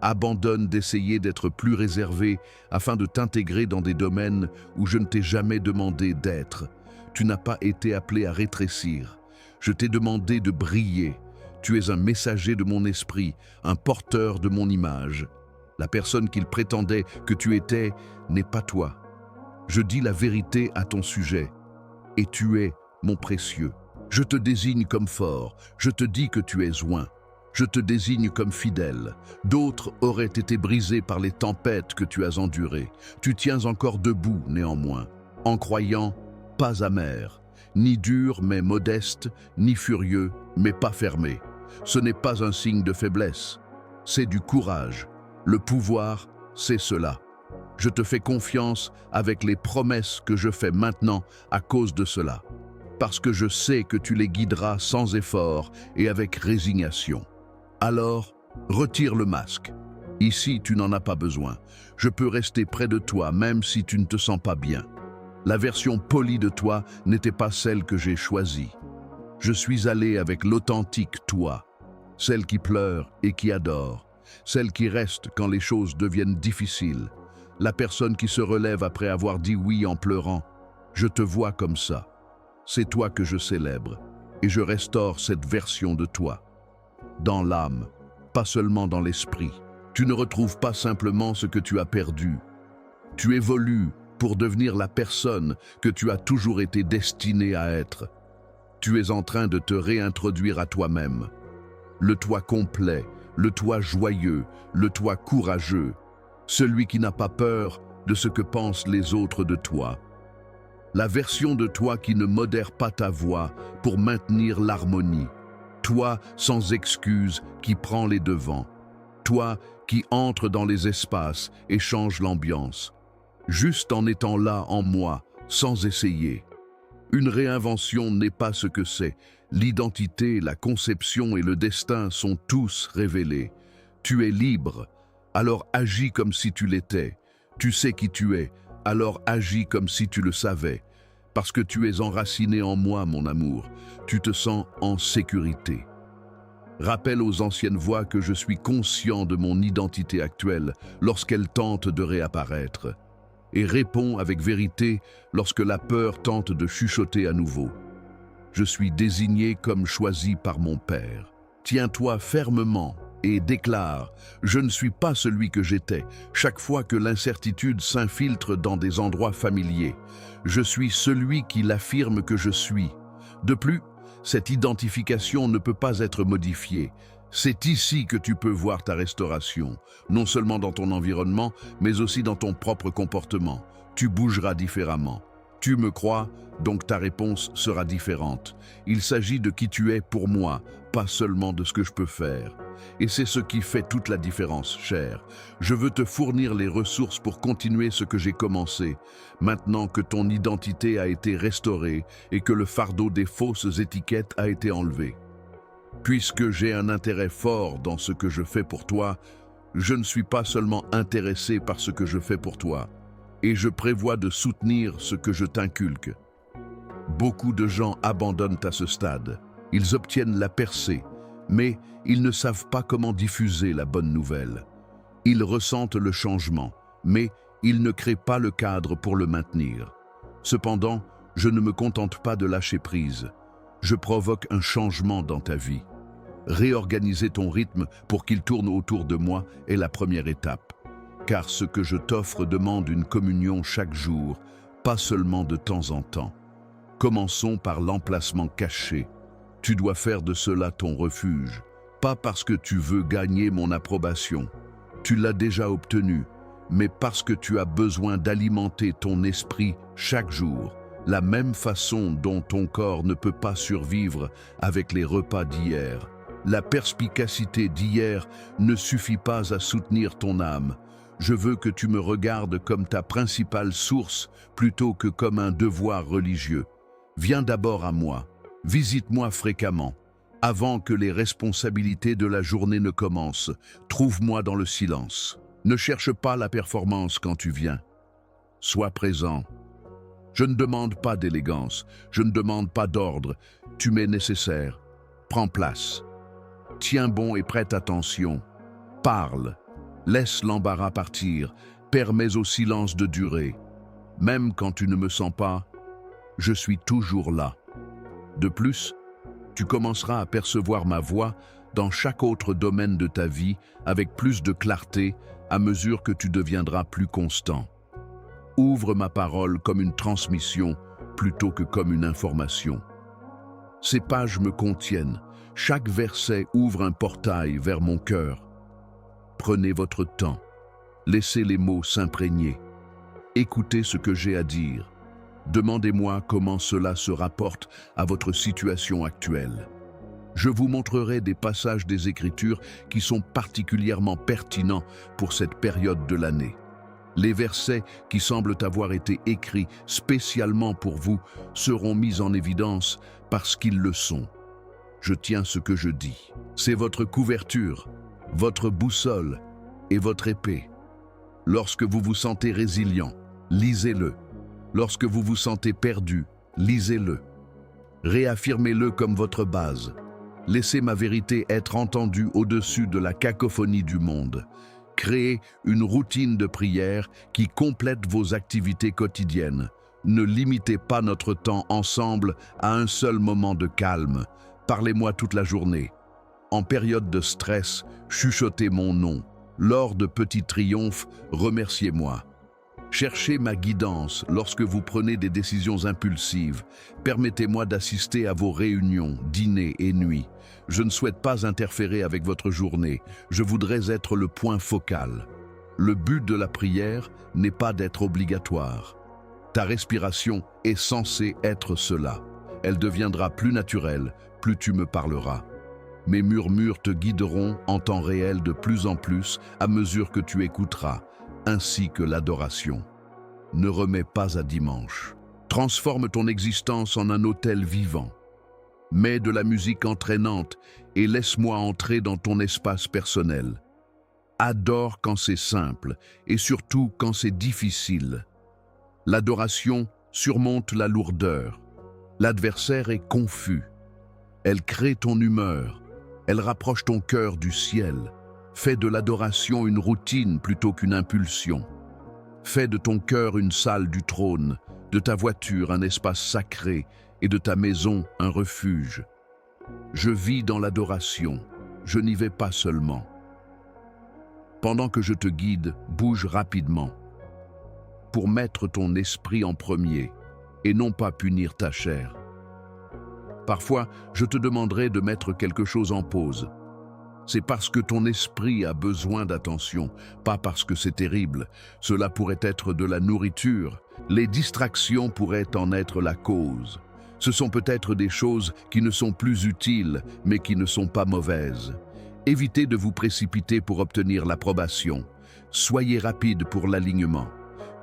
Abandonne d'essayer d'être plus réservé afin de t'intégrer dans des domaines où je ne t'ai jamais demandé d'être. Tu n'as pas été appelé à rétrécir. Je t'ai demandé de briller. Tu es un messager de mon esprit, un porteur de mon image. La personne qu'il prétendait que tu étais n'est pas toi. Je dis la vérité à ton sujet. Et tu es mon précieux. Je te désigne comme fort. Je te dis que tu es oint. Je te désigne comme fidèle. D'autres auraient été brisés par les tempêtes que tu as endurées. Tu tiens encore debout, néanmoins, en croyant, pas amer, ni dur mais modeste, ni furieux mais pas fermé. Ce n'est pas un signe de faiblesse, c'est du courage. Le pouvoir, c'est cela. Je te fais confiance avec les promesses que je fais maintenant à cause de cela. Parce que je sais que tu les guideras sans effort et avec résignation. Alors, retire le masque. Ici, tu n'en as pas besoin. Je peux rester près de toi même si tu ne te sens pas bien. La version polie de toi n'était pas celle que j'ai choisie. Je suis allé avec l'authentique toi, celle qui pleure et qui adore, celle qui reste quand les choses deviennent difficiles, la personne qui se relève après avoir dit oui en pleurant. Je te vois comme ça. C'est toi que je célèbre et je restaure cette version de toi. Dans l'âme, pas seulement dans l'esprit. Tu ne retrouves pas simplement ce que tu as perdu. Tu évolues pour devenir la personne que tu as toujours été destiné à être. Tu es en train de te réintroduire à toi-même. Le toi complet, le toi joyeux, le toi courageux, celui qui n'a pas peur de ce que pensent les autres de toi. La version de toi qui ne modère pas ta voix pour maintenir l'harmonie. Toi sans excuse qui prend les devants. Toi qui entre dans les espaces et change l'ambiance. Juste en étant là en moi, sans essayer. Une réinvention n'est pas ce que c'est. L'identité, la conception et le destin sont tous révélés. Tu es libre, alors agis comme si tu l'étais. Tu sais qui tu es, alors agis comme si tu le savais. Parce que tu es enraciné en moi, mon amour. Tu te sens en sécurité. Rappelle aux anciennes voix que je suis conscient de mon identité actuelle lorsqu'elle tente de réapparaître. Et réponds avec vérité lorsque la peur tente de chuchoter à nouveau. Je suis désigné comme choisi par mon Père. Tiens-toi fermement et déclare « Je ne suis pas celui que j'étais » chaque fois que l'incertitude s'infiltre dans des endroits familiers. Je suis celui qui l'affirme que je suis. De plus, cette identification ne peut pas être modifiée. C'est ici que tu peux voir ta restauration, non seulement dans ton environnement, mais aussi dans ton propre comportement. Tu bougeras différemment. Tu me crois, donc ta réponse sera différente. Il s'agit de qui tu es pour moi, pas seulement de ce que je peux faire. Et c'est ce qui fait toute la différence, cher. Je veux te fournir les ressources pour continuer ce que j'ai commencé, maintenant que ton identité a été restaurée et que le fardeau des fausses étiquettes a été enlevé. Puisque j'ai un intérêt fort dans ce que je fais pour toi, je ne suis pas seulement intéressé par ce que je fais pour toi, et je prévois de soutenir ce que je t'inculque. Beaucoup de gens abandonnent à ce stade. Ils obtiennent la percée, mais ils ne savent pas comment diffuser la bonne nouvelle. Ils ressentent le changement, mais ils ne créent pas le cadre pour le maintenir. Cependant, je ne me contente pas de lâcher prise. Je provoque un changement dans ta vie. Réorganiser ton rythme pour qu'il tourne autour de moi est la première étape. car ce que je t'offre demande une communion chaque jour, pas seulement de temps en temps. Commençons par l'emplacement caché. Tu dois faire de cela ton refuge, pas parce que tu veux gagner mon approbation. Tu l'as déjà obtenu, mais parce que tu as besoin d'alimenter ton esprit chaque jour, la même façon dont ton corps ne peut pas survivre avec les repas d'hier. La perspicacité d'hier ne suffit pas à soutenir ton âme. Je veux que tu me regardes comme ta principale source plutôt que comme un devoir religieux. Viens d'abord à moi, visite-moi fréquemment. Avant que les responsabilités de la journée ne commencent, trouve-moi dans le silence. Ne cherche pas la performance quand tu viens. Sois présent. Je ne demande pas d'élégance, je ne demande pas d'ordre. Tu m'es nécessaire. Prends place. Tiens bon et prête attention. Parle. Laisse l'embarras partir. Permets au silence de durer. Même quand tu ne me sens pas, je suis toujours là. De plus, tu commenceras à percevoir ma voix dans chaque autre domaine de ta vie avec plus de clarté à mesure que tu deviendras plus constant. Ouvre ma parole comme une transmission plutôt que comme une information. Ces pages me contiennent. Chaque verset ouvre un portail vers mon cœur. Prenez votre temps. Laissez les mots s'imprégner. Écoutez ce que j'ai à dire. Demandez-moi comment cela se rapporte à votre situation actuelle. Je vous montrerai des passages des Écritures qui sont particulièrement pertinents pour cette période de l'année. Les versets qui semblent avoir été écrits spécialement pour vous seront mis en évidence parce qu'ils le sont. Je tiens ce que je dis. C'est votre couverture, votre boussole et votre épée. Lorsque vous vous sentez résilient, lisez-le. Lorsque vous vous sentez perdu, lisez-le. Réaffirmez-le comme votre base. Laissez ma vérité être entendue au-dessus de la cacophonie du monde. Créez une routine de prière qui complète vos activités quotidiennes. Ne limitez pas notre temps ensemble à un seul moment de calme. Parlez-moi toute la journée. En période de stress, chuchotez mon nom. Lors de petits triomphes, remerciez-moi. Cherchez ma guidance lorsque vous prenez des décisions impulsives. Permettez-moi d'assister à vos réunions, dîners et nuits. Je ne souhaite pas interférer avec votre journée. Je voudrais être le point focal. Le but de la prière n'est pas d'être obligatoire. Ta respiration est censée être cela. Elle deviendra plus naturelle, plus tu me parleras. Mes murmures te guideront en temps réel de plus en plus à mesure que tu écouteras, ainsi que l'adoration. Ne remets pas à dimanche. Transforme ton existence en un autel vivant. Mets de la musique entraînante et laisse-moi entrer dans ton espace personnel. Adore quand c'est simple et surtout quand c'est difficile. L'adoration surmonte la lourdeur. L'adversaire est confus. Elle crée ton humeur. Elle rapproche ton cœur du ciel. Fais de l'adoration une routine plutôt qu'une impulsion. Fais de ton cœur une salle du trône, de ta voiture un espace sacré et de ta maison un refuge. Je vis dans l'adoration, je n'y vais pas seulement. Pendant que je te guide, bouge rapidement pour mettre ton esprit en premier et non pas punir ta chair. Parfois, je te demanderai de mettre quelque chose en pause. C'est parce que ton esprit a besoin d'attention, pas parce que c'est terrible. Cela pourrait être de la nourriture. Les distractions pourraient en être la cause. Ce sont peut-être des choses qui ne sont plus utiles, mais qui ne sont pas mauvaises. Évitez de vous précipiter pour obtenir l'approbation. Soyez rapide pour l'alignement.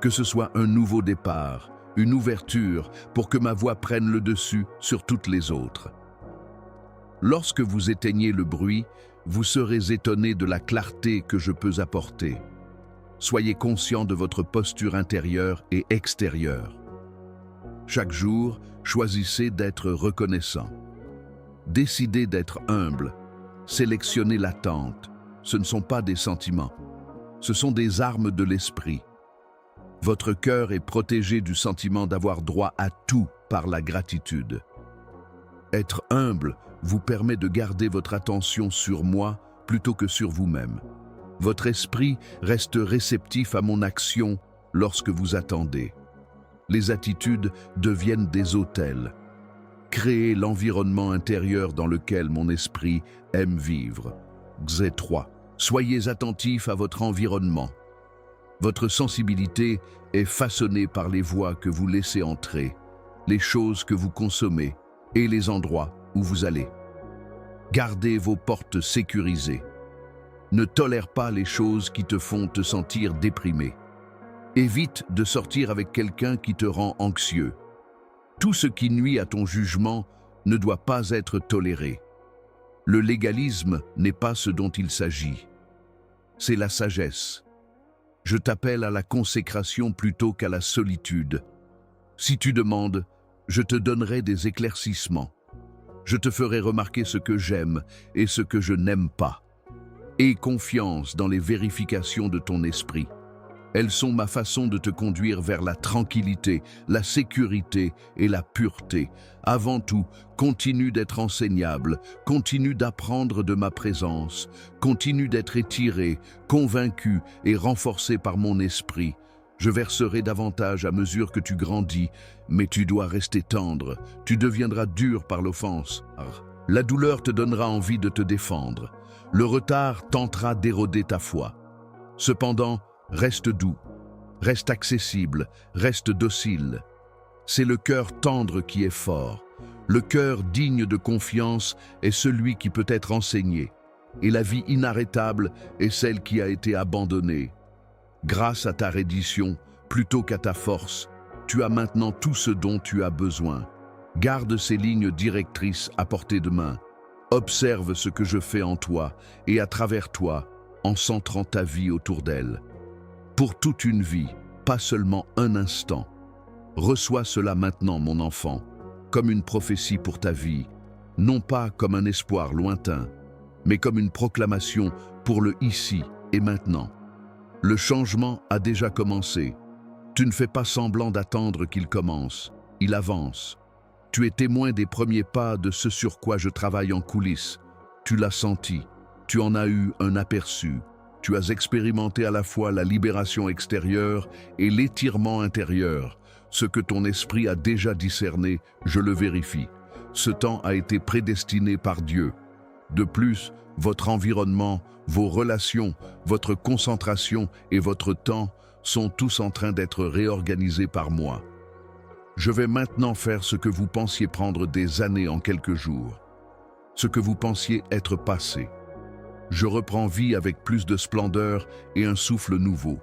Que ce soit un nouveau départ, une ouverture pour que ma voix prenne le dessus sur toutes les autres. Lorsque vous éteignez le bruit, vous serez étonné de la clarté que je peux apporter. Soyez conscient de votre posture intérieure et extérieure. Chaque jour, choisissez d'être reconnaissant. Décidez d'être humble. Sélectionnez l'attente. Ce ne sont pas des sentiments. Ce sont des armes de l'esprit. Votre cœur est protégé du sentiment d'avoir droit à tout par la gratitude. Être humble vous permet de garder votre attention sur moi plutôt que sur vous-même. Votre esprit reste réceptif à mon action lorsque vous attendez. Les attitudes deviennent des autels. Créez l'environnement intérieur dans lequel mon esprit aime vivre. Xé 3. Soyez attentif à votre environnement. Votre sensibilité est façonnée par les voix que vous laissez entrer, les choses que vous consommez et les endroits où vous allez. Gardez vos portes sécurisées. Ne tolère pas les choses qui te font te sentir déprimé. Évite de sortir avec quelqu'un qui te rend anxieux. Tout ce qui nuit à ton jugement ne doit pas être toléré. Le légalisme n'est pas ce dont il s'agit. C'est la sagesse. Je t'appelle à la consécration plutôt qu'à la solitude. Si tu demandes, je te donnerai des éclaircissements. Je te ferai remarquer ce que j'aime et ce que je n'aime pas. Aie confiance dans les vérifications de ton esprit. Elles sont ma façon de te conduire vers la tranquillité, la sécurité et la pureté. Avant tout, continue d'être enseignable, continue d'apprendre de ma présence, continue d'être étiré, convaincu et renforcé par mon esprit. Je verserai davantage à mesure que tu grandis, mais tu dois rester tendre, tu deviendras dur par l'offense. La douleur te donnera envie de te défendre. Le retard tentera d'éroder ta foi. Cependant, reste doux, reste accessible, reste docile. C'est le cœur tendre qui est fort. Le cœur digne de confiance est celui qui peut être enseigné. Et la vie inarrêtable est celle qui a été abandonnée. Grâce à ta reddition, plutôt qu'à ta force, tu as maintenant tout ce dont tu as besoin. Garde ces lignes directrices à portée de main. Observe ce que je fais en toi et à travers toi, en centrant ta vie autour d'elle. Pour toute une vie, pas seulement un instant. Reçois cela maintenant, mon enfant, comme une prophétie pour ta vie, non pas comme un espoir lointain, mais comme une proclamation pour le ici et maintenant. Le changement a déjà commencé. Tu ne fais pas semblant d'attendre qu'il commence, il avance. Tu es témoin des premiers pas de ce sur quoi je travaille en coulisses. Tu l'as senti, tu en as eu un aperçu. Tu as expérimenté à la fois la libération extérieure et l'étirement intérieur. Ce que ton esprit a déjà discerné, je le vérifie. Ce temps a été prédestiné par Dieu. De plus, votre environnement, vos relations, votre concentration et votre temps sont tous en train d'être réorganisés par moi. Je vais maintenant faire ce que vous pensiez prendre des années en quelques jours, ce que vous pensiez être passé. Je reprends vie avec plus de splendeur et un souffle nouveau.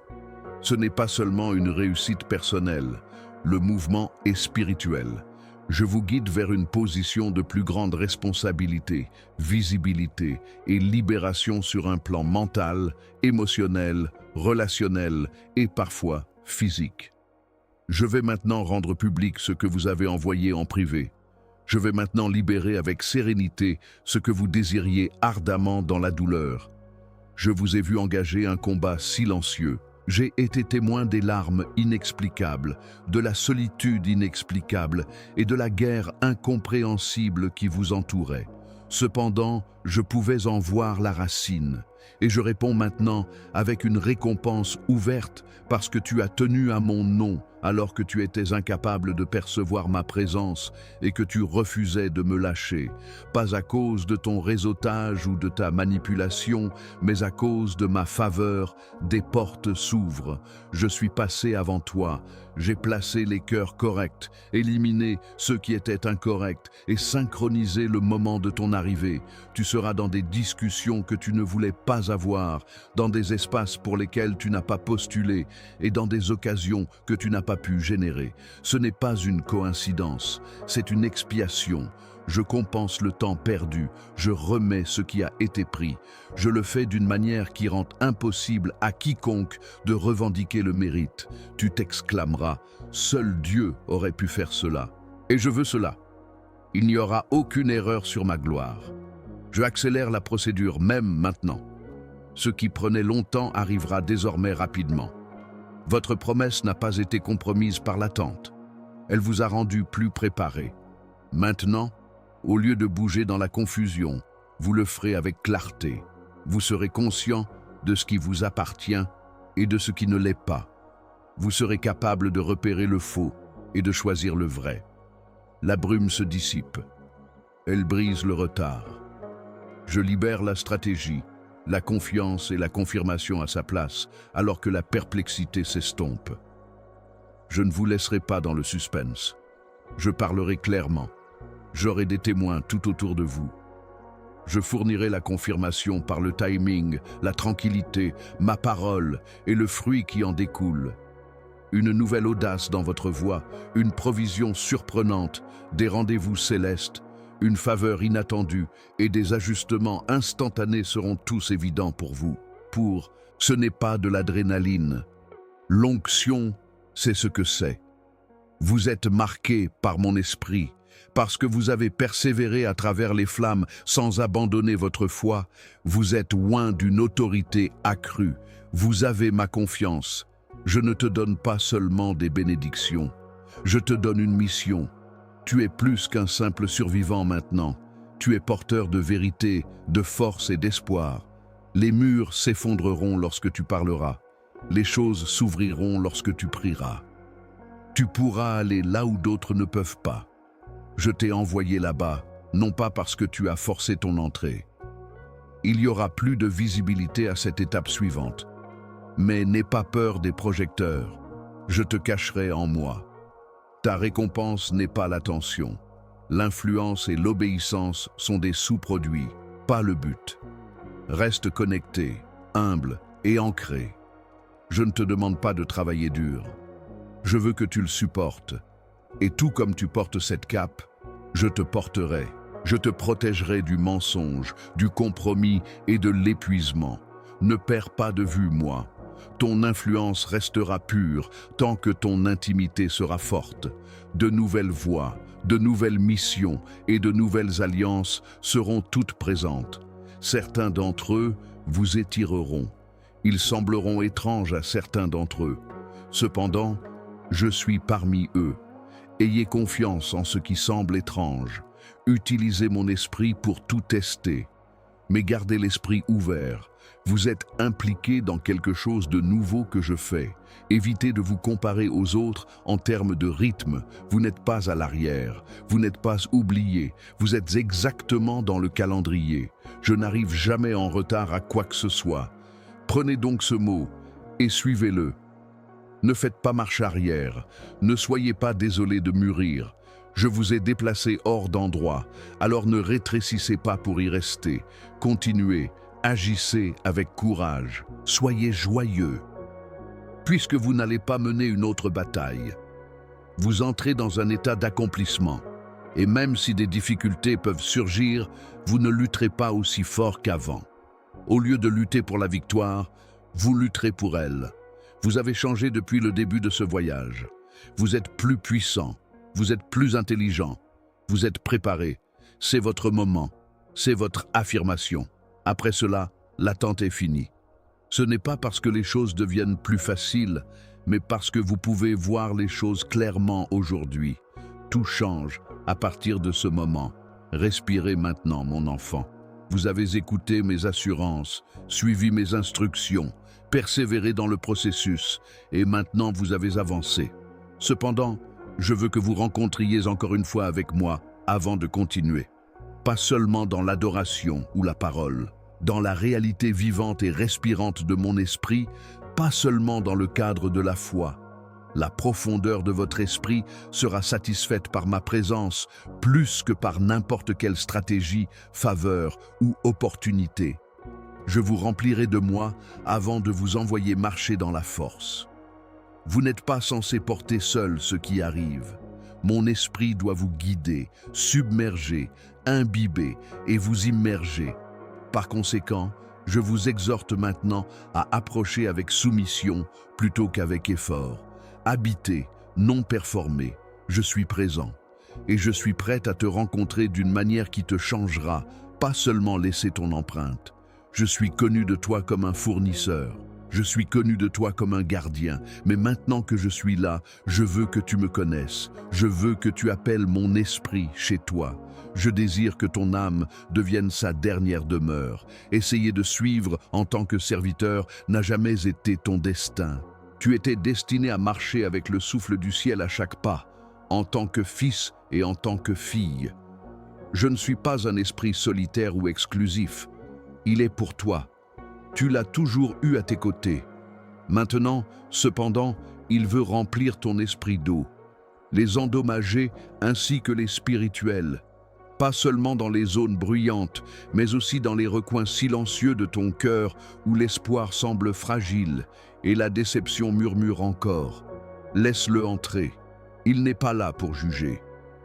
Ce n'est pas seulement une réussite personnelle, le mouvement est spirituel. Je vous guide vers une position de plus grande responsabilité, visibilité et libération sur un plan mental, émotionnel, relationnel et parfois physique. Je vais maintenant rendre public ce que vous avez envoyé en privé. Je vais maintenant libérer avec sérénité ce que vous désiriez ardemment dans la douleur. Je vous ai vu engager un combat silencieux. J'ai été témoin des larmes inexplicables, de la solitude inexplicable et de la guerre incompréhensible qui vous entourait. Cependant, je pouvais en voir la racine. Et je réponds maintenant avec une récompense ouverte parce que tu as tenu à mon nom alors que tu étais incapable de percevoir ma présence et que tu refusais de me lâcher. Pas à cause de ton réseautage ou de ta manipulation, mais à cause de ma faveur, des portes s'ouvrent. Je suis passé avant toi. J'ai placé les cœurs corrects, éliminé ceux qui étaient incorrects et synchronisé le moment de ton arrivée. Tu seras dans des discussions que tu ne voulais pas avoir, dans des espaces pour lesquels tu n'as pas postulé et dans des occasions que tu n'as pas pu générer. Ce n'est pas une coïncidence, c'est une expiation. Je compense le temps perdu, je remets ce qui a été pris. Je le fais d'une manière qui rend impossible à quiconque de revendiquer le mérite. Tu t'exclameras, seul Dieu aurait pu faire cela. Et je veux cela. Il n'y aura aucune erreur sur ma gloire. Je accélère la procédure même maintenant. Ce qui prenait longtemps arrivera désormais rapidement. Votre promesse n'a pas été compromise par l'attente. Elle vous a rendu plus préparé. Maintenant, au lieu de bouger dans la confusion, vous le ferez avec clarté. Vous serez conscient de ce qui vous appartient et de ce qui ne l'est pas. Vous serez capable de repérer le faux et de choisir le vrai. La brume se dissipe. Elle brise le retard. Je libère la stratégie, la confiance et la confirmation à sa place, alors que la perplexité s'estompe. Je ne vous laisserai pas dans le suspense. Je parlerai clairement. J'aurai des témoins tout autour de vous. Je fournirai la confirmation par le timing, la tranquillité, ma parole et le fruit qui en découle. Une nouvelle audace dans votre voix, une provision surprenante, des rendez-vous célestes, une faveur inattendue et des ajustements instantanés seront tous évidents pour vous. Ce n'est pas de l'adrénaline. L'onction, c'est ce que c'est. Vous êtes marqué par mon esprit. Parce que vous avez persévéré à travers les flammes sans abandonner votre foi, vous êtes oint d'une autorité accrue. Vous avez ma confiance. Je ne te donne pas seulement des bénédictions. Je te donne une mission. Tu es plus qu'un simple survivant maintenant. Tu es porteur de vérité, de force et d'espoir. Les murs s'effondreront lorsque tu parleras. Les choses s'ouvriront lorsque tu prieras. Tu pourras aller là où d'autres ne peuvent pas. Je t'ai envoyé là-bas, non pas parce que tu as forcé ton entrée. Il n'y aura plus de visibilité à cette étape suivante. Mais n'aie pas peur des projecteurs. Je te cacherai en moi. Ta récompense n'est pas l'attention. L'influence et l'obéissance sont des sous-produits, pas le but. Reste connecté, humble et ancré. Je ne te demande pas de travailler dur. Je veux que tu le supportes. Et tout comme tu portes cette cape, je te porterai. Je te protégerai du mensonge, du compromis et de l'épuisement. Ne perds pas de vue, moi. Ton influence restera pure tant que ton intimité sera forte. De nouvelles voies, de nouvelles missions et de nouvelles alliances seront toutes présentes. Certains d'entre eux vous étireront. Ils sembleront étranges à certains d'entre eux. Cependant, je suis parmi eux. Ayez confiance en ce qui semble étrange. Utilisez mon esprit pour tout tester. Mais gardez l'esprit ouvert. Vous êtes impliqué dans quelque chose de nouveau que je fais. Évitez de vous comparer aux autres en termes de rythme. Vous n'êtes pas à l'arrière. Vous n'êtes pas oublié. Vous êtes exactement dans le calendrier. Je n'arrive jamais en retard à quoi que ce soit. Prenez donc ce mot et suivez-le. Ne faites pas marche arrière. Ne soyez pas désolé de mûrir. Je vous ai déplacé hors d'endroit, alors ne rétrécissez pas pour y rester. Continuez, agissez avec courage. Soyez joyeux. Puisque vous n'allez pas mener une autre bataille, vous entrez dans un état d'accomplissement. Et même si des difficultés peuvent surgir, vous ne lutterez pas aussi fort qu'avant. Au lieu de lutter pour la victoire, vous lutterez pour elle. Vous avez changé depuis le début de ce voyage. Vous êtes plus puissant, vous êtes plus intelligent, vous êtes préparé. C'est votre moment, c'est votre affirmation. Après cela, l'attente est finie. Ce n'est pas parce que les choses deviennent plus faciles, mais parce que vous pouvez voir les choses clairement aujourd'hui. Tout change à partir de ce moment. Respirez maintenant, mon enfant. Vous avez écouté mes assurances, suivi mes instructions, persévérez dans le processus, et maintenant vous avez avancé. Cependant, je veux que vous rencontriez encore une fois avec moi avant de continuer. Pas seulement dans l'adoration ou la parole, dans la réalité vivante et respirante de mon esprit, pas seulement dans le cadre de la foi. La profondeur de votre esprit sera satisfaite par ma présence plus que par n'importe quelle stratégie, faveur ou opportunité. Je vous remplirai de moi avant de vous envoyer marcher dans la force. Vous n'êtes pas censé porter seul ce qui arrive. Mon esprit doit vous guider, submerger, imbiber et vous immerger. Par conséquent, je vous exhorte maintenant à approcher avec soumission plutôt qu'avec effort. Habiter, non performer, je suis présent. Et je suis prête à te rencontrer d'une manière qui te changera, pas seulement laisser ton empreinte. Je suis connu de toi comme un fournisseur. Je suis connu de toi comme un gardien, mais maintenant que je suis là, je veux que tu me connaisses. Je veux que tu appelles mon esprit chez toi. Je désire que ton âme devienne sa dernière demeure. Essayer de suivre en tant que serviteur n'a jamais été ton destin. Tu étais destiné à marcher avec le souffle du ciel à chaque pas, en tant que fils et en tant que fille. Je ne suis pas un esprit solitaire ou exclusif. Il est pour toi. Tu l'as toujours eu à tes côtés. Maintenant, cependant, il veut remplir ton esprit d'eau, les endommager ainsi que les spirituels, pas seulement dans les zones bruyantes, mais aussi dans les recoins silencieux de ton cœur où l'espoir semble fragile et la déception murmure encore. Laisse-le entrer. Il n'est pas là pour juger.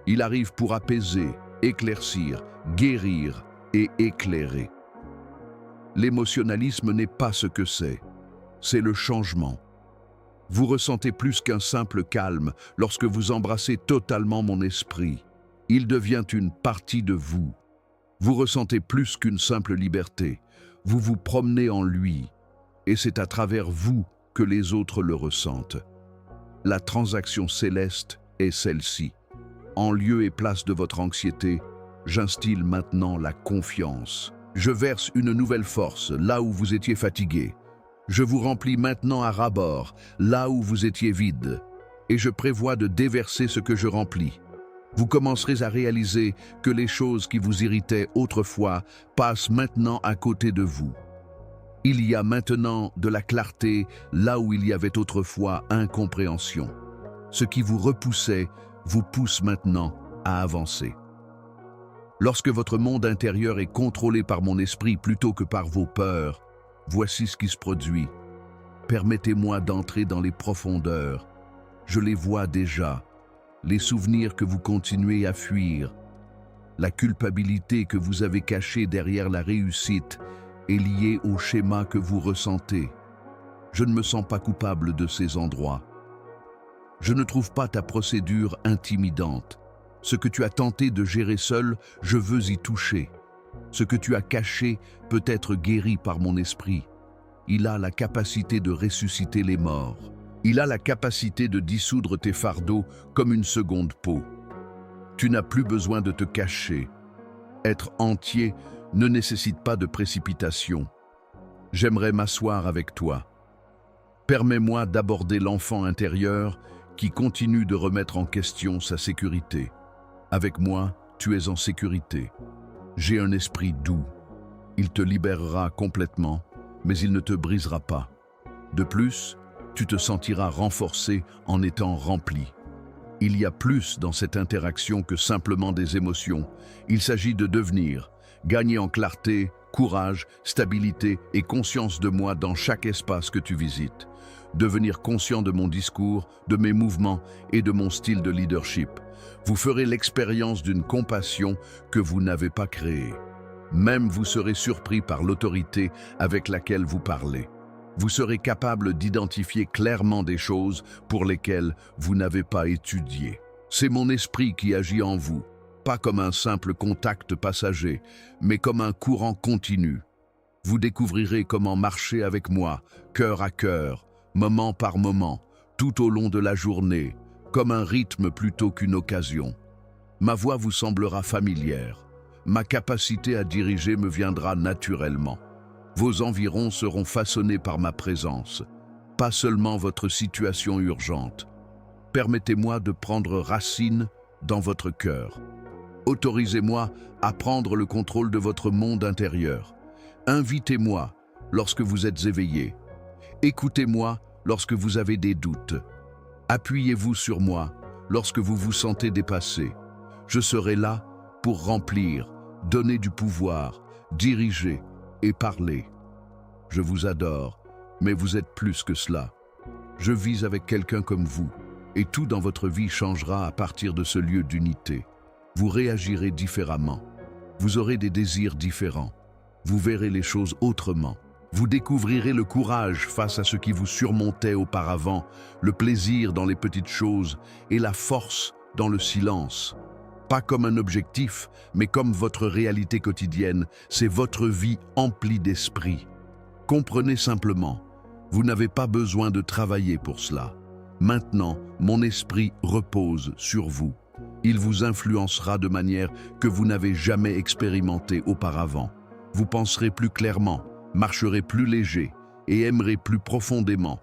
Il arrive pour apaiser, éclaircir, guérir et éclairer. L'émotionnalisme n'est pas ce que c'est le changement. Vous ressentez plus qu'un simple calme lorsque vous embrassez totalement mon esprit. Il devient une partie de vous. Vous ressentez plus qu'une simple liberté. Vous vous promenez en lui, et c'est à travers vous que les autres le ressentent. La transaction céleste est celle-ci. En lieu et place de votre anxiété, j'instille maintenant la confiance. Je verse une nouvelle force là où vous étiez fatigué. Je vous remplis maintenant à ras-bord, là où vous étiez vide. Et je prévois de déverser ce que je remplis. Vous commencerez à réaliser que les choses qui vous irritaient autrefois passent maintenant à côté de vous. Il y a maintenant de la clarté là où il y avait autrefois incompréhension. Ce qui vous repoussait vous pousse maintenant à avancer. Lorsque votre monde intérieur est contrôlé par mon esprit plutôt que par vos peurs, voici ce qui se produit. Permettez-moi d'entrer dans les profondeurs. Je les vois déjà, les souvenirs que vous continuez à fuir. La culpabilité que vous avez cachée derrière la réussite est liée au schéma que vous ressentez. Je ne me sens pas coupable de ces endroits. Je ne trouve pas ta procédure intimidante. Ce que tu as tenté de gérer seul, je veux y toucher. Ce que tu as caché peut être guéri par mon esprit. Il a la capacité de ressusciter les morts. Il a la capacité de dissoudre tes fardeaux comme une seconde peau. Tu n'as plus besoin de te cacher. Être entier ne nécessite pas de précipitation. J'aimerais m'asseoir avec toi. Permets-moi d'aborder l'enfant intérieur qui continue de remettre en question sa sécurité. Avec moi, tu es en sécurité. J'ai un esprit doux. Il te libérera complètement, mais il ne te brisera pas. De plus, tu te sentiras renforcé en étant rempli. Il y a plus dans cette interaction que simplement des émotions. Il s'agit de devenir, gagner en clarté, courage, stabilité et conscience de moi dans chaque espace que tu visites. Devenir conscient de mon discours, de mes mouvements et de mon style de leadership. Vous ferez l'expérience d'une compassion que vous n'avez pas créée. Même vous serez surpris par l'autorité avec laquelle vous parlez. Vous serez capable d'identifier clairement des choses pour lesquelles vous n'avez pas étudié. C'est mon esprit qui agit en vous, pas comme un simple contact passager, mais comme un courant continu. Vous découvrirez comment marcher avec moi, cœur à cœur, moment par moment, tout au long de la journée, comme un rythme plutôt qu'une occasion. Ma voix vous semblera familière. Ma capacité à diriger me viendra naturellement. Vos environs seront façonnés par ma présence, pas seulement votre situation urgente. Permettez-moi de prendre racine dans votre cœur. Autorisez-moi à prendre le contrôle de votre monde intérieur. Invitez-moi lorsque vous êtes éveillé. Écoutez-moi lorsque vous avez des doutes. Appuyez-vous sur moi lorsque vous vous sentez dépassé. Je serai là pour remplir, donner du pouvoir, diriger et parler. Je vous adore, mais vous êtes plus que cela. Je vis avec quelqu'un comme vous, et tout dans votre vie changera à partir de ce lieu d'unité. Vous réagirez différemment. Vous aurez des désirs différents. Vous verrez les choses autrement. Vous découvrirez le courage face à ce qui vous surmontait auparavant, le plaisir dans les petites choses et la force dans le silence. Pas comme un objectif, mais comme votre réalité quotidienne, c'est votre vie emplie d'esprit. Comprenez simplement, Vous n'avez pas besoin de travailler pour cela. Maintenant, mon esprit repose sur vous. Il vous influencera de manière que vous n'avez jamais expérimentée auparavant. Vous penserez plus clairement, marcherez plus léger et aimerez plus profondément.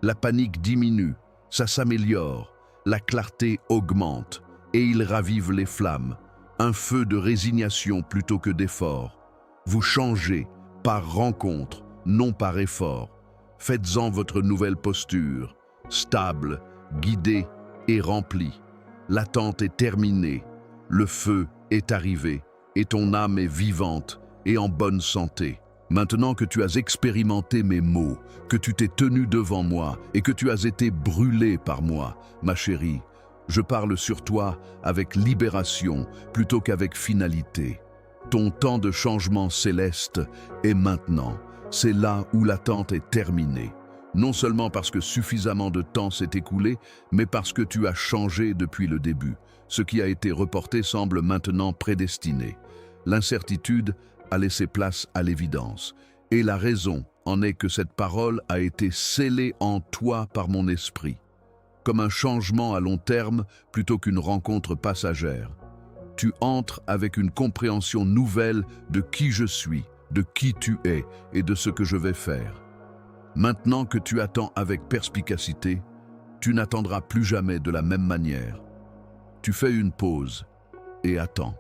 La panique diminue, ça s'améliore, la clarté augmente et il ravive les flammes. Un feu de résignation plutôt que d'effort. Vous changez par rencontre, non par effort. Faites-en votre nouvelle posture, stable, guidée et remplie. L'attente est terminée, le feu est arrivé et ton âme est vivante et en bonne santé. Maintenant que tu as expérimenté mes mots, que tu t'es tenu devant moi et que tu as été brûlé par moi, ma chérie, je parle sur toi avec libération plutôt qu'avec finalité. Ton temps de changement céleste est maintenant. C'est là où l'attente est terminée. Non seulement parce que suffisamment de temps s'est écoulé, mais parce que tu as changé depuis le début. Ce qui a été reporté semble maintenant prédestiné. L'incertitude a laissé place à l'évidence. Et la raison en est que cette parole a été scellée en toi par mon esprit, comme un changement à long terme plutôt qu'une rencontre passagère. Tu entres avec une compréhension nouvelle de qui je suis, de qui tu es et de ce que je vais faire. Maintenant que tu attends avec perspicacité, tu n'attendras plus jamais de la même manière. Tu fais une pause et attends.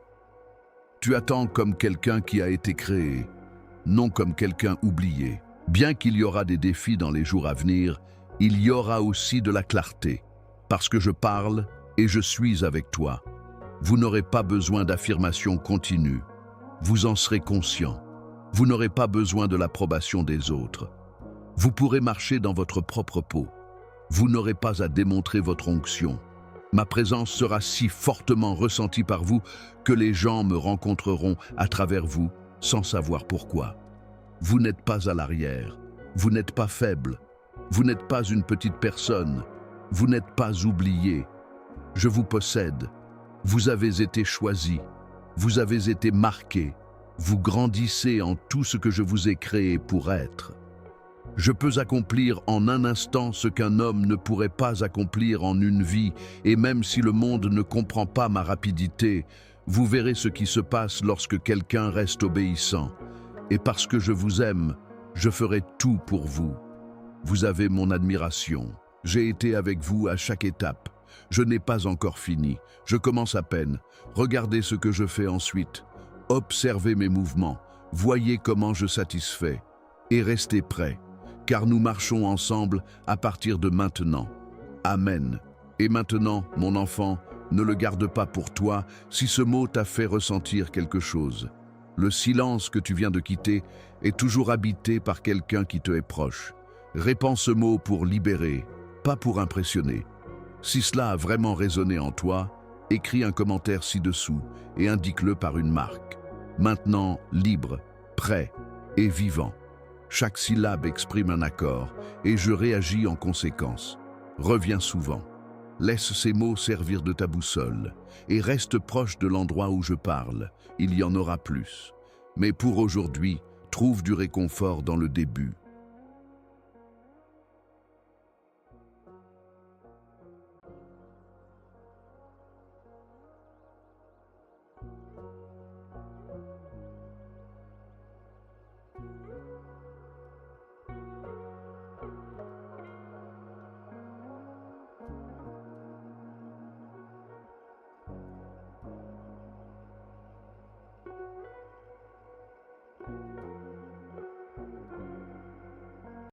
Tu attends comme quelqu'un qui a été créé, non comme quelqu'un oublié. Bien qu'il y aura des défis dans les jours à venir, il y aura aussi de la clarté, parce que je parle et je suis avec toi. Vous n'aurez pas besoin d'affirmation continue. Vous en serez conscient. Vous n'aurez pas besoin de l'approbation des autres. Vous pourrez marcher dans votre propre peau. Vous n'aurez pas à démontrer votre onction. Ma présence sera si fortement ressentie par vous que les gens me rencontreront à travers vous sans savoir pourquoi. Vous n'êtes pas à l'arrière. Vous n'êtes pas faible. Vous n'êtes pas une petite personne. Vous n'êtes pas oublié. Je vous possède. Vous avez été choisi. Vous avez été marqué. Vous grandissez en tout ce que je vous ai créé pour être. Je peux accomplir en un instant ce qu'un homme ne pourrait pas accomplir en une vie, et même si le monde ne comprend pas ma rapidité, vous verrez ce qui se passe lorsque quelqu'un reste obéissant. Et parce que je vous aime, je ferai tout pour vous. Vous avez mon admiration. J'ai été avec vous à chaque étape. Je n'ai pas encore fini. Je commence à peine. Regardez ce que je fais ensuite. Observez mes mouvements. Voyez comment je satisfais. Et restez prêts, car nous marchons ensemble à partir de maintenant. Amen. Et maintenant, mon enfant, ne le garde pas pour toi si ce mot t'a fait ressentir quelque chose. Le silence que tu viens de quitter est toujours habité par quelqu'un qui te est proche. Répands ce mot pour libérer, pas pour impressionner. Si cela a vraiment résonné en toi, écris un commentaire ci-dessous et indique-le par une marque. Maintenant, libre, prêt et vivant. Chaque syllabe exprime un accord et je réagis en conséquence. Reviens souvent. Laisse ces mots servir de ta boussole et reste proche de l'endroit où je parle. Il y en aura plus. Mais pour aujourd'hui, trouve du réconfort dans le début.